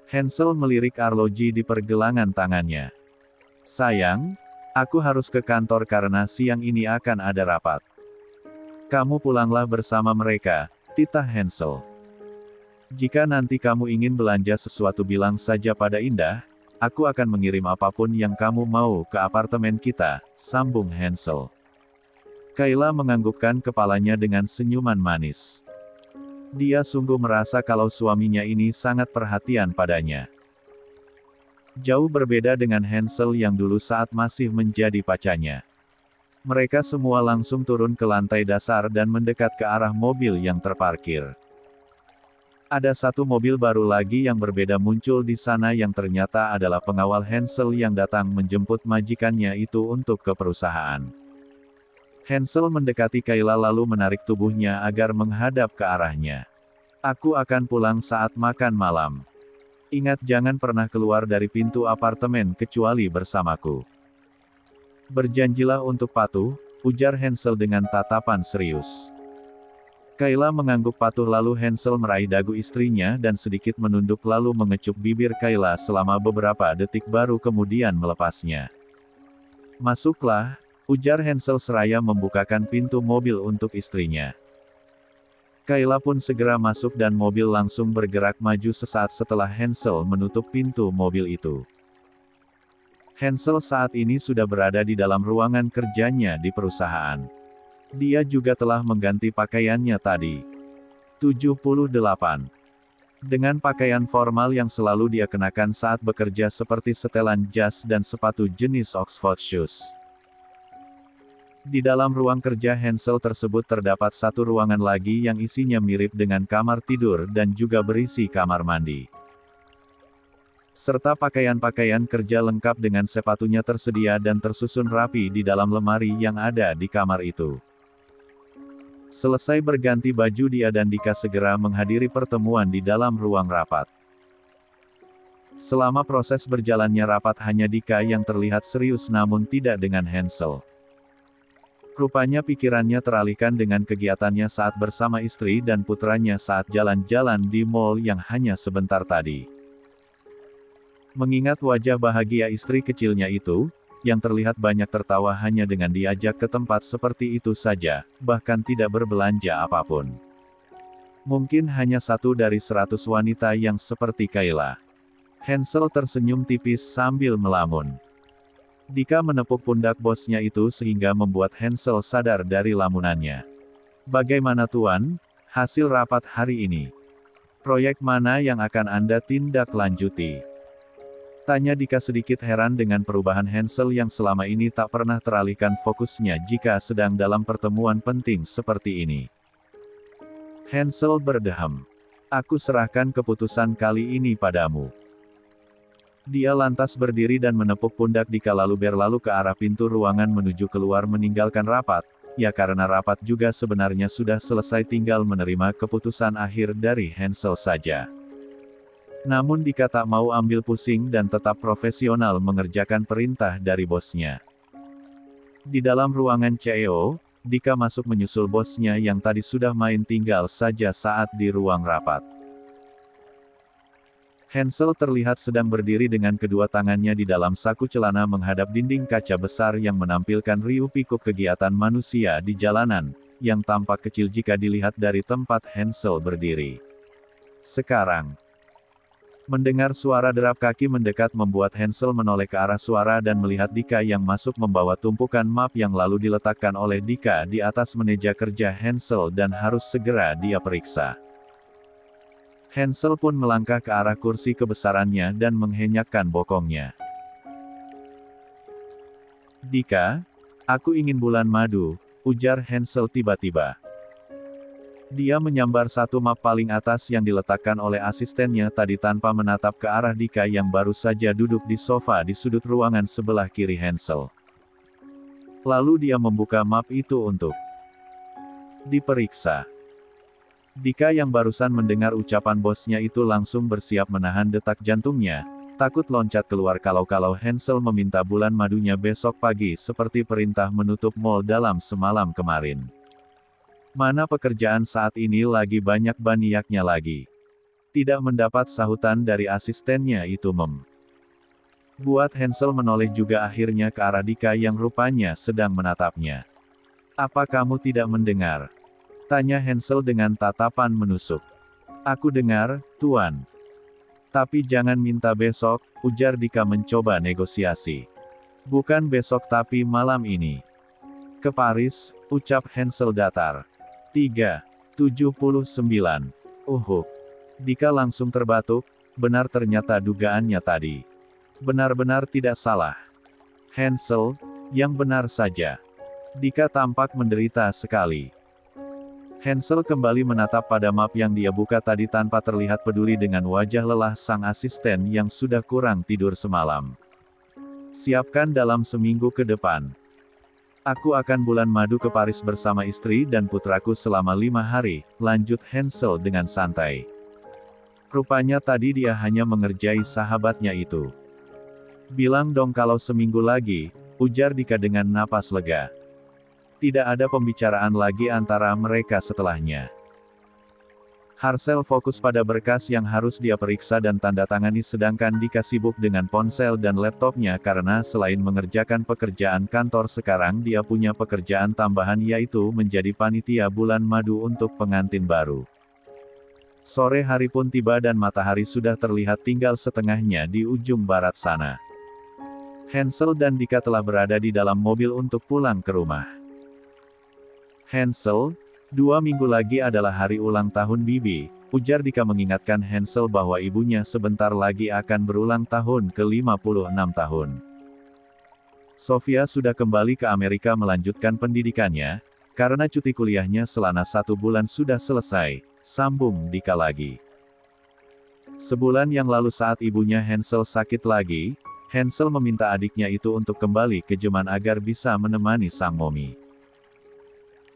Hansel melirik arloji di pergelangan tangannya. Sayang, aku harus ke kantor karena siang ini akan ada rapat. Kamu pulanglah bersama mereka, titah Hansel. Jika nanti kamu ingin belanja sesuatu bilang saja pada Indah, aku akan mengirim apapun yang kamu mau ke apartemen kita, sambung Hansel. Kayla menganggukkan kepalanya dengan senyuman manis. Dia sungguh merasa kalau suaminya ini sangat perhatian padanya. Jauh berbeda dengan Hansel yang dulu saat masih menjadi pacarnya. Mereka semua langsung turun ke lantai dasar dan mendekat ke arah mobil yang terparkir. Ada satu mobil baru lagi yang berbeda muncul di sana yang ternyata adalah pengawal Hansel yang datang menjemput majikannya itu untuk ke perusahaan. Hansel mendekati Kayla lalu menarik tubuhnya agar menghadap ke arahnya. Aku akan pulang saat makan malam. Ingat jangan pernah keluar dari pintu apartemen kecuali bersamaku. Berjanjilah untuk patuh, ujar Hansel dengan tatapan serius. Kayla mengangguk patuh lalu Hansel meraih dagu istrinya dan sedikit menunduk lalu mengecup bibir Kayla selama beberapa detik baru kemudian melepasnya. Masuklah, ujar Hansel seraya membukakan pintu mobil untuk istrinya. Kayla pun segera masuk dan mobil langsung bergerak maju sesaat setelah Hansel menutup pintu mobil itu. Hansel saat ini sudah berada di dalam ruangan kerjanya di perusahaan. Dia juga telah mengganti pakaiannya tadi. 78. Dengan pakaian formal yang selalu dia kenakan saat bekerja seperti setelan jas dan sepatu jenis Oxford shoes. Di dalam ruang kerja Hansel tersebut terdapat satu ruangan lagi yang isinya mirip dengan kamar tidur dan juga berisi kamar mandi. Serta pakaian-pakaian kerja lengkap dengan sepatunya tersedia dan tersusun rapi di dalam lemari yang ada di kamar itu. Selesai berganti baju dia dan Dika segera menghadiri pertemuan di dalam ruang rapat. Selama proses berjalannya rapat hanya Dika yang terlihat serius namun tidak dengan Hansel. Rupanya pikirannya teralihkan dengan kegiatannya saat bersama istri dan putranya saat jalan-jalan di mall yang hanya sebentar tadi. Mengingat wajah bahagia istri kecilnya itu, yang terlihat banyak tertawa hanya dengan diajak ke tempat seperti itu saja, bahkan tidak berbelanja apapun. Mungkin hanya satu dari 100 wanita yang seperti Kayla. Hansel tersenyum tipis sambil melamun. Dika menepuk pundak bosnya itu sehingga membuat Hansel sadar dari lamunannya. Bagaimana Tuan, hasil rapat hari ini? Proyek mana yang akan Anda tindak lanjuti? Tanya Dika sedikit heran dengan perubahan Hansel yang selama ini tak pernah teralihkan fokusnya jika sedang dalam pertemuan penting seperti ini. Hansel berdeham. Aku serahkan keputusan kali ini padamu. Dia lantas berdiri dan menepuk pundak Dika lalu berlalu ke arah pintu ruangan menuju keluar meninggalkan rapat, ya karena rapat juga sebenarnya sudah selesai tinggal menerima keputusan akhir dari Hansel saja. Namun Dika tak mau ambil pusing dan tetap profesional mengerjakan perintah dari bosnya. Di dalam ruangan CEO, Dika masuk menyusul bosnya yang tadi sudah main tinggal saja saat di ruang rapat. Hansel terlihat sedang berdiri dengan kedua tangannya di dalam saku celana menghadap dinding kaca besar yang menampilkan riuh-pikuk kegiatan manusia di jalanan, yang tampak kecil jika dilihat dari tempat Hansel berdiri. Sekarang, mendengar suara derap kaki mendekat membuat Hansel menoleh ke arah suara dan melihat Dika yang masuk membawa tumpukan map yang lalu diletakkan oleh Dika di atas meja kerja Hansel dan harus segera dia periksa. Hansel pun melangkah ke arah kursi kebesarannya dan menghenyakkan bokongnya. "Dika, aku ingin bulan madu," ujar Hansel tiba-tiba. Dia menyambar satu map paling atas yang diletakkan oleh asistennya tadi tanpa menatap ke arah Dika yang baru saja duduk di sofa di sudut ruangan sebelah kiri Hansel. Lalu dia membuka map itu untuk diperiksa. Dika yang barusan mendengar ucapan bosnya itu langsung bersiap menahan detak jantungnya, takut loncat keluar kalau Hansel meminta bulan madunya besok pagi seperti perintah menutup mall dalam semalam kemarin. Mana pekerjaan saat ini lagi banyak baniaknya lagi. Tidak mendapat sahutan dari asistennya itu buat Hansel menoleh juga akhirnya ke arah Dika yang rupanya sedang menatapnya. "Apa kamu tidak mendengar?" tanya Hansel dengan tatapan menusuk. "Aku dengar, Tuan. Tapi jangan minta besok," ujar Dika mencoba negosiasi. "Bukan besok tapi malam ini." "Ke Paris," ucap Hansel datar. 3:79. Dika langsung terbatuk, benar ternyata dugaannya tadi. Benar-benar tidak salah. Hansel, yang benar saja. Dika tampak menderita sekali. Hansel kembali menatap pada map yang dia buka tadi tanpa terlihat peduli dengan wajah lelah sang asisten yang sudah kurang tidur semalam. "Siapkan dalam seminggu ke depan. Aku akan bulan madu ke Paris bersama istri dan putraku selama 5 hari, lanjut Hansel dengan santai. Rupanya tadi dia hanya mengerjai sahabatnya itu. "Bilang dong kalau seminggu lagi," ujar Dika dengan napas lega. Tidak ada pembicaraan lagi antara mereka setelahnya. Hansel fokus pada berkas yang harus dia periksa dan tanda tangani sedangkan Dika sibuk dengan ponsel dan laptopnya karena selain mengerjakan pekerjaan kantor sekarang dia punya pekerjaan tambahan yaitu menjadi panitia bulan madu untuk pengantin baru. Sore hari pun tiba dan matahari sudah terlihat tinggal setengahnya di ujung barat sana. Hansel dan Dika telah berada di dalam mobil untuk pulang ke rumah. "Hansel, 2 minggu lagi adalah hari ulang tahun Bibi," ujar Dika mengingatkan Hansel bahwa ibunya sebentar lagi akan berulang tahun ke-56 tahun. Sofia sudah kembali ke Amerika melanjutkan pendidikannya, karena cuti kuliahnya selama 1 bulan sudah selesai, sambung Dika lagi. Sebulan yang lalu saat ibunya Hansel sakit lagi, Hansel meminta adiknya itu untuk kembali ke Jerman agar bisa menemani sang momi.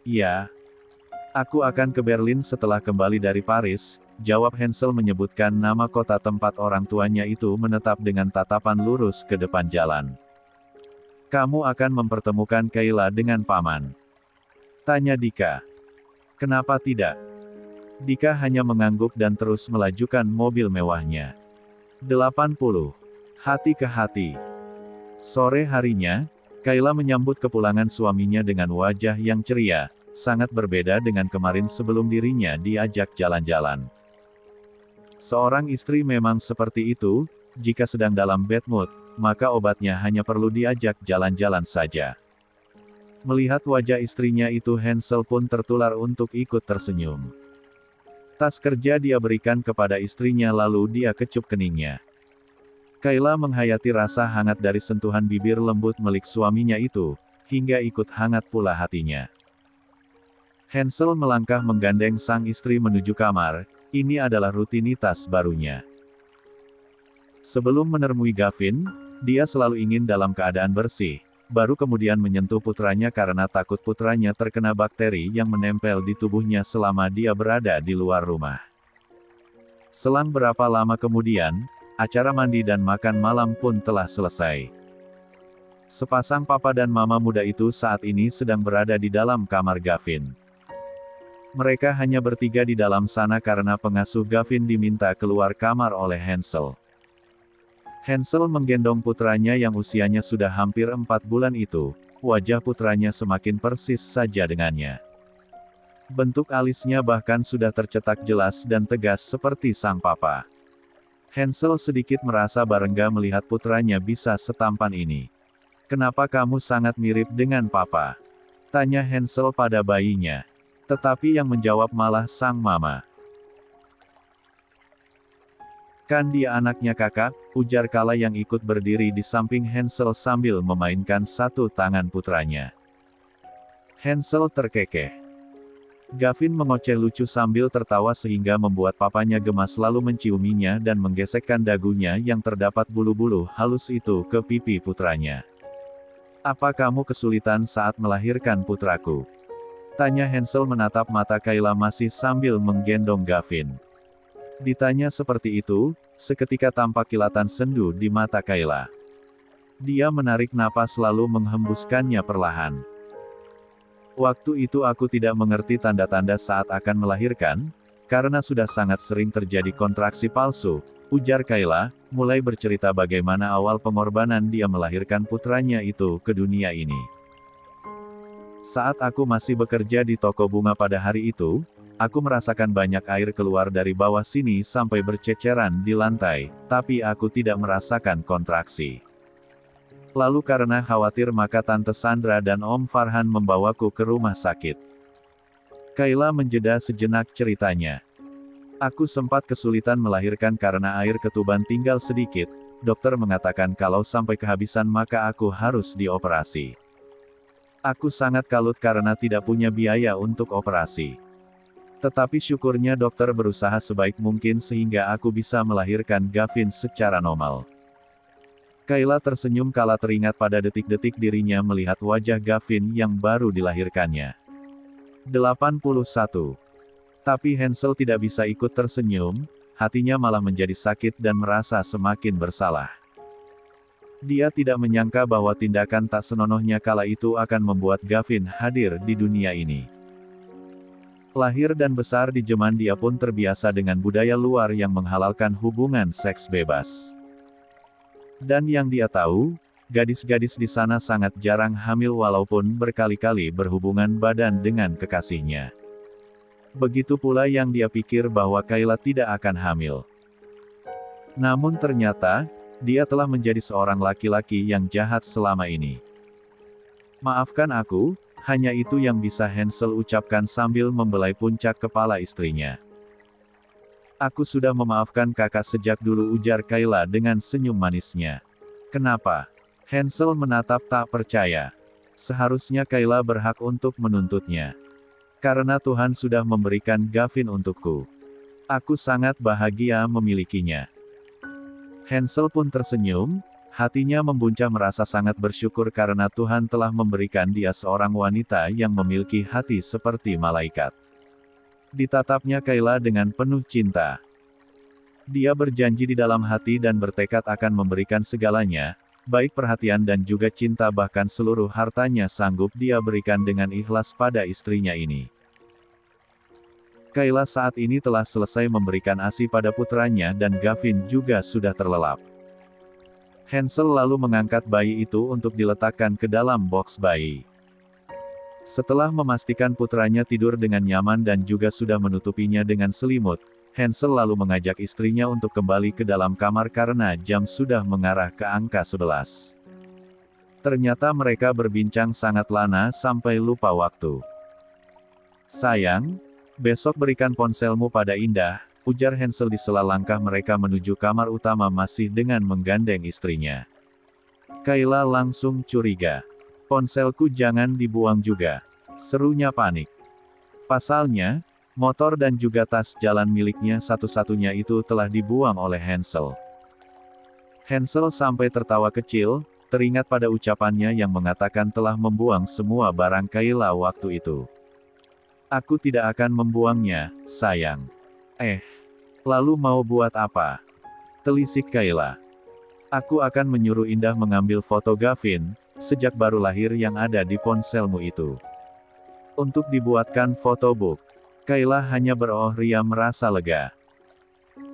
"Ya, aku akan ke Berlin setelah kembali dari Paris," jawab Hansel menyebutkan nama kota tempat orang tuanya itu menetap dengan tatapan lurus ke depan jalan. "Kamu akan mempertemukan Kayla dengan paman?" tanya Dika. "Kenapa tidak?" Dika hanya mengangguk dan terus melajukan mobil mewahnya. 80. Hati ke hati. Sore harinya, Kayla menyambut kepulangan suaminya dengan wajah yang ceria, sangat berbeda dengan kemarin sebelum dirinya diajak jalan-jalan. Seorang istri memang seperti itu, jika sedang dalam bad mood, maka obatnya hanya perlu diajak jalan-jalan saja. Melihat wajah istrinya itu Hansel pun tertular untuk ikut tersenyum. Tas kerja dia berikan kepada istrinya lalu dia kecup keningnya. Kayla menghayati rasa hangat dari sentuhan bibir lembut milik suaminya itu, hingga ikut hangat pula hatinya. Hansel melangkah menggandeng sang istri menuju kamar, ini adalah rutinitas barunya. Sebelum menemui Gavin, dia selalu ingin dalam keadaan bersih, baru kemudian menyentuh putranya karena takut putranya terkena bakteri yang menempel di tubuhnya selama dia berada di luar rumah. Selang berapa lama kemudian, acara mandi dan makan malam pun telah selesai. Sepasang papa dan mama muda itu saat ini sedang berada di dalam kamar Gavin. Mereka hanya bertiga di dalam sana karena pengasuh Gavin diminta keluar kamar oleh Hansel. Hansel menggendong putranya yang usianya sudah hampir 4 bulan itu, wajah putranya semakin persis saja dengannya. Bentuk alisnya bahkan sudah tercetak jelas dan tegas seperti sang papa. Hansel sedikit merasa bangga melihat putranya bisa setampan ini. "Kenapa kamu sangat mirip dengan papa?" tanya Hansel pada bayinya. Tetapi yang menjawab malah sang mama. "Kan dia anaknya kakak," ujar Kala yang ikut berdiri di samping Hansel sambil memainkan satu tangan putranya. Hansel terkekeh. Gavin mengoceh lucu sambil tertawa sehingga membuat papanya gemas lalu menciuminya dan menggesekkan dagunya yang terdapat bulu-bulu halus itu ke pipi putranya. "Apa kamu kesulitan saat melahirkan putraku?" tanya Hansel menatap mata Kayla masih sambil menggendong Gavin. Ditanya seperti itu, seketika tampak kilatan sendu di mata Kayla. Dia menarik napas lalu menghembuskannya perlahan. "Waktu itu aku tidak mengerti tanda-tanda saat akan melahirkan, karena sudah sangat sering terjadi kontraksi palsu," ujar Kayla, mulai bercerita bagaimana awal pengorbanan dia melahirkan putranya itu ke dunia ini. "Saat aku masih bekerja di toko bunga pada hari itu, aku merasakan banyak air keluar dari bawah sini sampai berceceran di lantai, tapi aku tidak merasakan kontraksi. Lalu karena khawatir maka Tante Sandra dan Om Farhan membawaku ke rumah sakit." Kayla menjeda sejenak ceritanya. "Aku sempat kesulitan melahirkan karena air ketuban tinggal sedikit, dokter mengatakan kalau sampai kehabisan maka aku harus dioperasi. Aku sangat kalut karena tidak punya biaya untuk operasi. Tetapi syukurnya dokter berusaha sebaik mungkin sehingga aku bisa melahirkan Gavin secara normal." Kayla tersenyum kala teringat pada detik-detik dirinya melihat wajah Gavin yang baru dilahirkannya. 81. Tapi Hansel tidak bisa ikut tersenyum, hatinya malah menjadi sakit dan merasa semakin bersalah. Dia tidak menyangka bahwa tindakan tak senonohnya kala itu akan membuat Gavin hadir di dunia ini. Lahir dan besar di Jerman, dia pun terbiasa dengan budaya luar yang menghalalkan hubungan seks bebas. Dan yang dia tahu, gadis-gadis di sana sangat jarang hamil walaupun berkali-kali berhubungan badan dengan kekasihnya. Begitu pula yang dia pikir bahwa Kayla tidak akan hamil. Namun ternyata, dia telah menjadi seorang laki-laki yang jahat selama ini. "Maafkan aku," hanya itu yang bisa Hansel ucapkan sambil membelai puncak kepala istrinya. "Aku sudah memaafkan kakak sejak dulu," ujar Kayla dengan senyum manisnya. "Kenapa?" Hansel menatap tak percaya. "Seharusnya Kayla berhak untuk menuntutnya. Karena Tuhan sudah memberikan Gavin untukku. Aku sangat bahagia memilikinya." Hansel pun tersenyum, hatinya membuncah merasa sangat bersyukur karena Tuhan telah memberikan dia seorang wanita yang memiliki hati seperti malaikat. Ditatapnya Kayla dengan penuh cinta. Dia berjanji di dalam hati dan bertekad akan memberikan segalanya, baik perhatian dan juga cinta, bahkan seluruh hartanya sanggup dia berikan dengan ikhlas pada istrinya ini. Kayla saat ini telah selesai memberikan ASI pada putranya dan Gavin juga sudah terlelap. Hansel lalu mengangkat bayi itu untuk diletakkan ke dalam box bayi. Setelah memastikan putranya tidur dengan nyaman dan juga sudah menutupinya dengan selimut, Hansel lalu mengajak istrinya untuk kembali ke dalam kamar karena jam sudah mengarah ke angka 11. Ternyata mereka berbincang sangat lama sampai lupa waktu. "Sayang, besok berikan ponselmu pada Indah," ujar Hansel di sela langkah mereka menuju kamar utama masih dengan menggandeng istrinya. Kayla langsung curiga. "Ponselku jangan dibuang juga," serunya panik. Pasalnya, motor dan juga tas jalan miliknya satu-satunya itu telah dibuang oleh Hansel. Hansel sampai tertawa kecil, teringat pada ucapannya yang mengatakan telah membuang semua barang Kayla waktu itu. "Aku tidak akan membuangnya, sayang." Lalu mau buat apa?" telisik Kayla. "Aku akan menyuruh Indah mengambil foto Gavin, sejak baru lahir yang ada di ponselmu itu. Untuk dibuatkan fotobook. Kayla hanya ria merasa lega.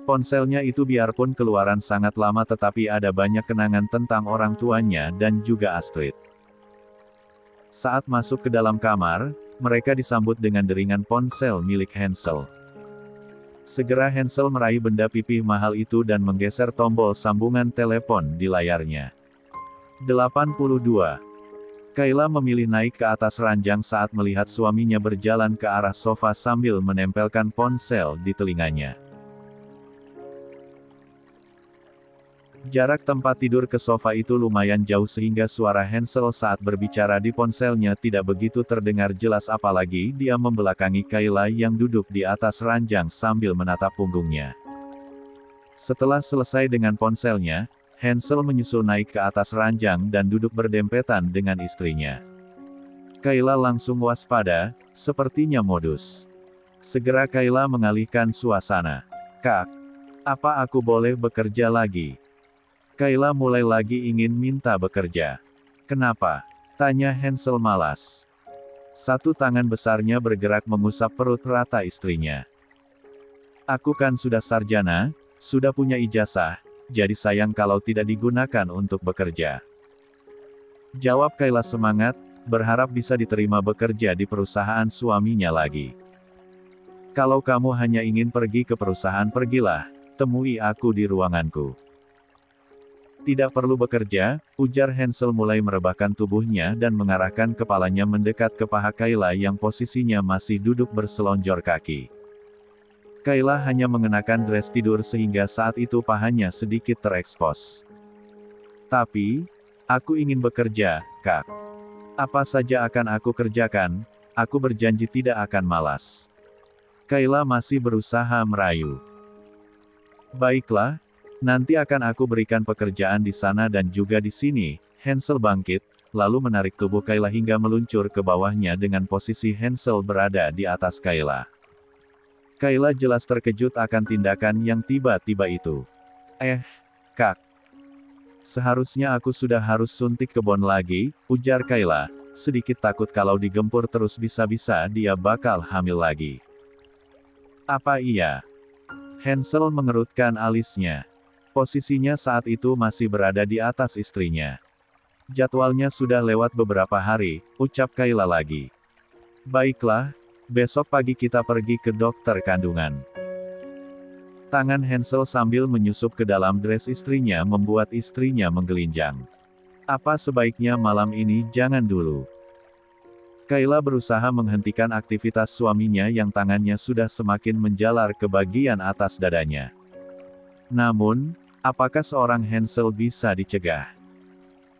Ponselnya itu biarpun keluaran sangat lama tetapi ada banyak kenangan tentang orang tuanya dan juga Astrid. Saat masuk ke dalam kamar, mereka disambut dengan deringan ponsel milik Hansel. Segera Hansel meraih benda pipih mahal itu dan menggeser tombol sambungan telepon di layarnya. 82. Kayla memilih naik ke atas ranjang saat melihat suaminya berjalan ke arah sofa sambil menempelkan ponsel di telinganya. Jarak tempat tidur ke sofa itu lumayan jauh sehingga suara Hansel saat berbicara di ponselnya tidak begitu terdengar jelas apalagi dia membelakangi Kayla yang duduk di atas ranjang sambil menatap punggungnya. Setelah selesai dengan ponselnya, Hansel menyusul naik ke atas ranjang dan duduk berdempetan dengan istrinya. Kayla langsung waspada, sepertinya modus. Segera Kayla mengalihkan suasana. "Kak, apa aku boleh bekerja lagi?" Kayla mulai lagi ingin minta bekerja. "Kenapa?" tanya Hansel malas. Satu tangan besarnya bergerak mengusap perut rata istrinya. "Aku kan sudah sarjana, sudah punya ijazah, jadi sayang kalau tidak digunakan untuk bekerja." Jawab Kayla semangat, berharap bisa diterima bekerja di perusahaan suaminya lagi. "Kalau kamu hanya ingin pergi ke perusahaan pergilah, temui aku di ruanganku." "Tidak perlu bekerja," ujar Hansel mulai merebahkan tubuhnya dan mengarahkan kepalanya mendekat ke paha Kayla yang posisinya masih duduk berselonjor kaki. Kayla hanya mengenakan dress tidur sehingga saat itu pahanya sedikit terekspos. "Tapi, aku ingin bekerja, Kak. Apa saja akan aku kerjakan, aku berjanji tidak akan malas." Kayla masih berusaha merayu. "Baiklah, nanti akan aku berikan pekerjaan di sana dan juga di sini." Hansel bangkit, lalu menarik tubuh Kayla hingga meluncur ke bawahnya dengan posisi Hansel berada di atas Kayla. Kayla jelas terkejut akan tindakan yang tiba-tiba itu. Kak. Seharusnya aku sudah harus suntik kebon lagi," ujar Kayla, sedikit takut kalau digempur terus bisa-bisa dia bakal hamil lagi. "Apa iya?" Hansel mengerutkan alisnya. Posisinya saat itu masih berada di atas istrinya. "Jadwalnya sudah lewat beberapa hari," ucap Kayla lagi. "Baiklah, besok pagi kita pergi ke dokter kandungan." Tangan Hansel sambil menyusup ke dalam dress istrinya membuat istrinya menggelinjang. "Apa sebaiknya malam ini jangan dulu?" Kayla berusaha menghentikan aktivitas suaminya yang tangannya sudah semakin menjalar ke bagian atas dadanya. Namun, apakah seorang Hansel bisa dicegah?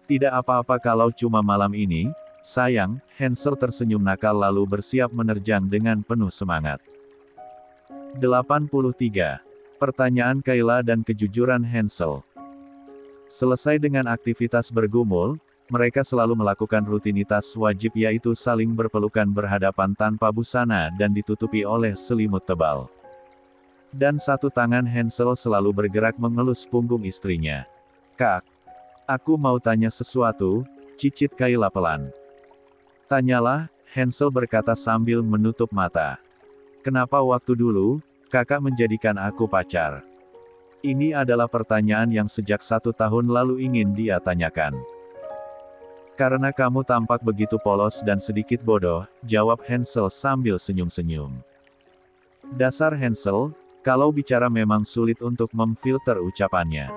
"Tidak apa-apa kalau cuma malam ini, sayang," Hansel tersenyum nakal lalu bersiap menerjang dengan penuh semangat. 83. Pertanyaan Kayla dan kejujuran Hansel. Selesai dengan aktivitas bergumul, mereka selalu melakukan rutinitas wajib yaitu saling berpelukan berhadapan tanpa busana dan ditutupi oleh selimut tebal. Dan satu tangan Hansel selalu bergerak mengelus punggung istrinya. "Kak, aku mau tanya sesuatu," cicit Kayla pelan. "Tanyalah," Hansel berkata sambil menutup mata. "Kenapa waktu dulu, kakak menjadikan aku pacar?" Ini adalah pertanyaan yang sejak 1 tahun lalu ingin dia tanyakan. "Karena kamu tampak begitu polos dan sedikit bodoh," jawab Hansel sambil senyum-senyum. Dasar Hansel, kalau bicara memang sulit untuk memfilter ucapannya.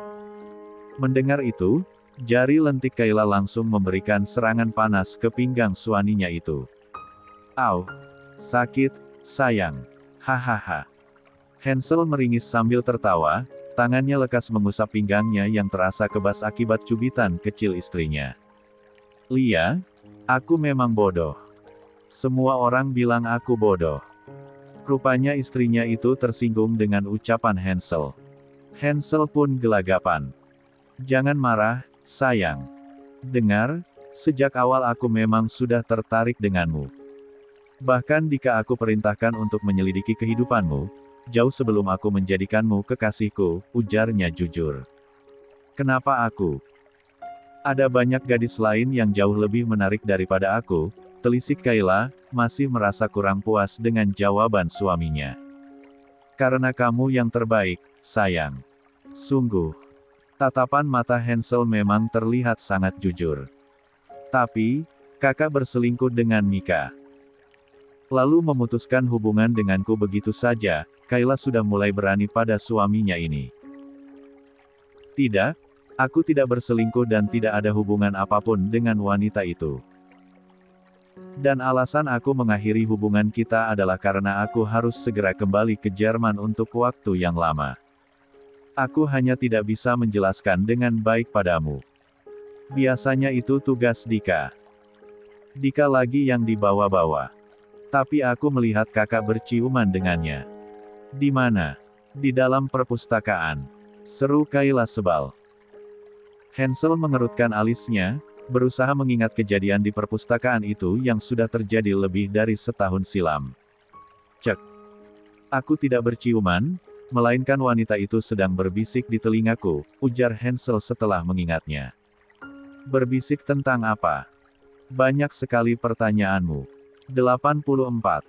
Mendengar itu, jari lentik Kayla langsung memberikan serangan panas ke pinggang suaminya itu. "Au! Sakit, sayang. Hahaha." Hansel meringis sambil tertawa, tangannya lekas mengusap pinggangnya yang terasa kebas akibat cubitan kecil istrinya. "Lia, aku memang bodoh. Semua orang bilang aku bodoh." Rupanya istrinya itu tersinggung dengan ucapan Hansel. Hansel pun gelagapan. "Jangan marah, sayang. Dengar, sejak awal aku memang sudah tertarik denganmu. Bahkan jika aku perintahkan untuk menyelidiki kehidupanmu, jauh sebelum aku menjadikanmu kekasihku," ujarnya jujur. "Kenapa aku Ada banyak gadis lain yang jauh lebih menarik daripada aku, telisik Kayla, masih merasa kurang puas dengan jawaban suaminya. Karena kamu yang terbaik, sayang. Sungguh. Tatapan mata Hansel memang terlihat sangat jujur. Tapi, kakak berselingkuh dengan Mika. Lalu memutuskan hubungan denganku begitu saja, Kayla sudah mulai berani pada suaminya ini. Tidak, aku tidak berselingkuh dan tidak ada hubungan apapun dengan wanita itu. Dan alasan aku mengakhiri hubungan kita adalah karena aku harus segera kembali ke Jerman untuk waktu yang lama. Aku hanya tidak bisa menjelaskan dengan baik padamu. Biasanya itu tugas Dika. Dika lagi yang dibawa-bawa. Tapi aku melihat kakak berciuman dengannya. Di mana? Di dalam perpustakaan. Seru Kayla sebal. Hansel mengerutkan alisnya, berusaha mengingat kejadian di perpustakaan itu yang sudah terjadi lebih dari setahun silam. Cek. Aku tidak berciuman, melainkan wanita itu sedang berbisik di telingaku, ujar Hansel setelah mengingatnya. Berbisik tentang apa? Banyak sekali pertanyaanmu. 84.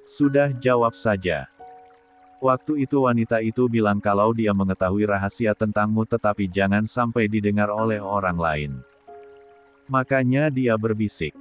Sudah jawab saja. Waktu itu wanita itu bilang kalau dia mengetahui rahasia tentangmu tetapi jangan sampai didengar oleh orang lain. Makanya dia berbisik.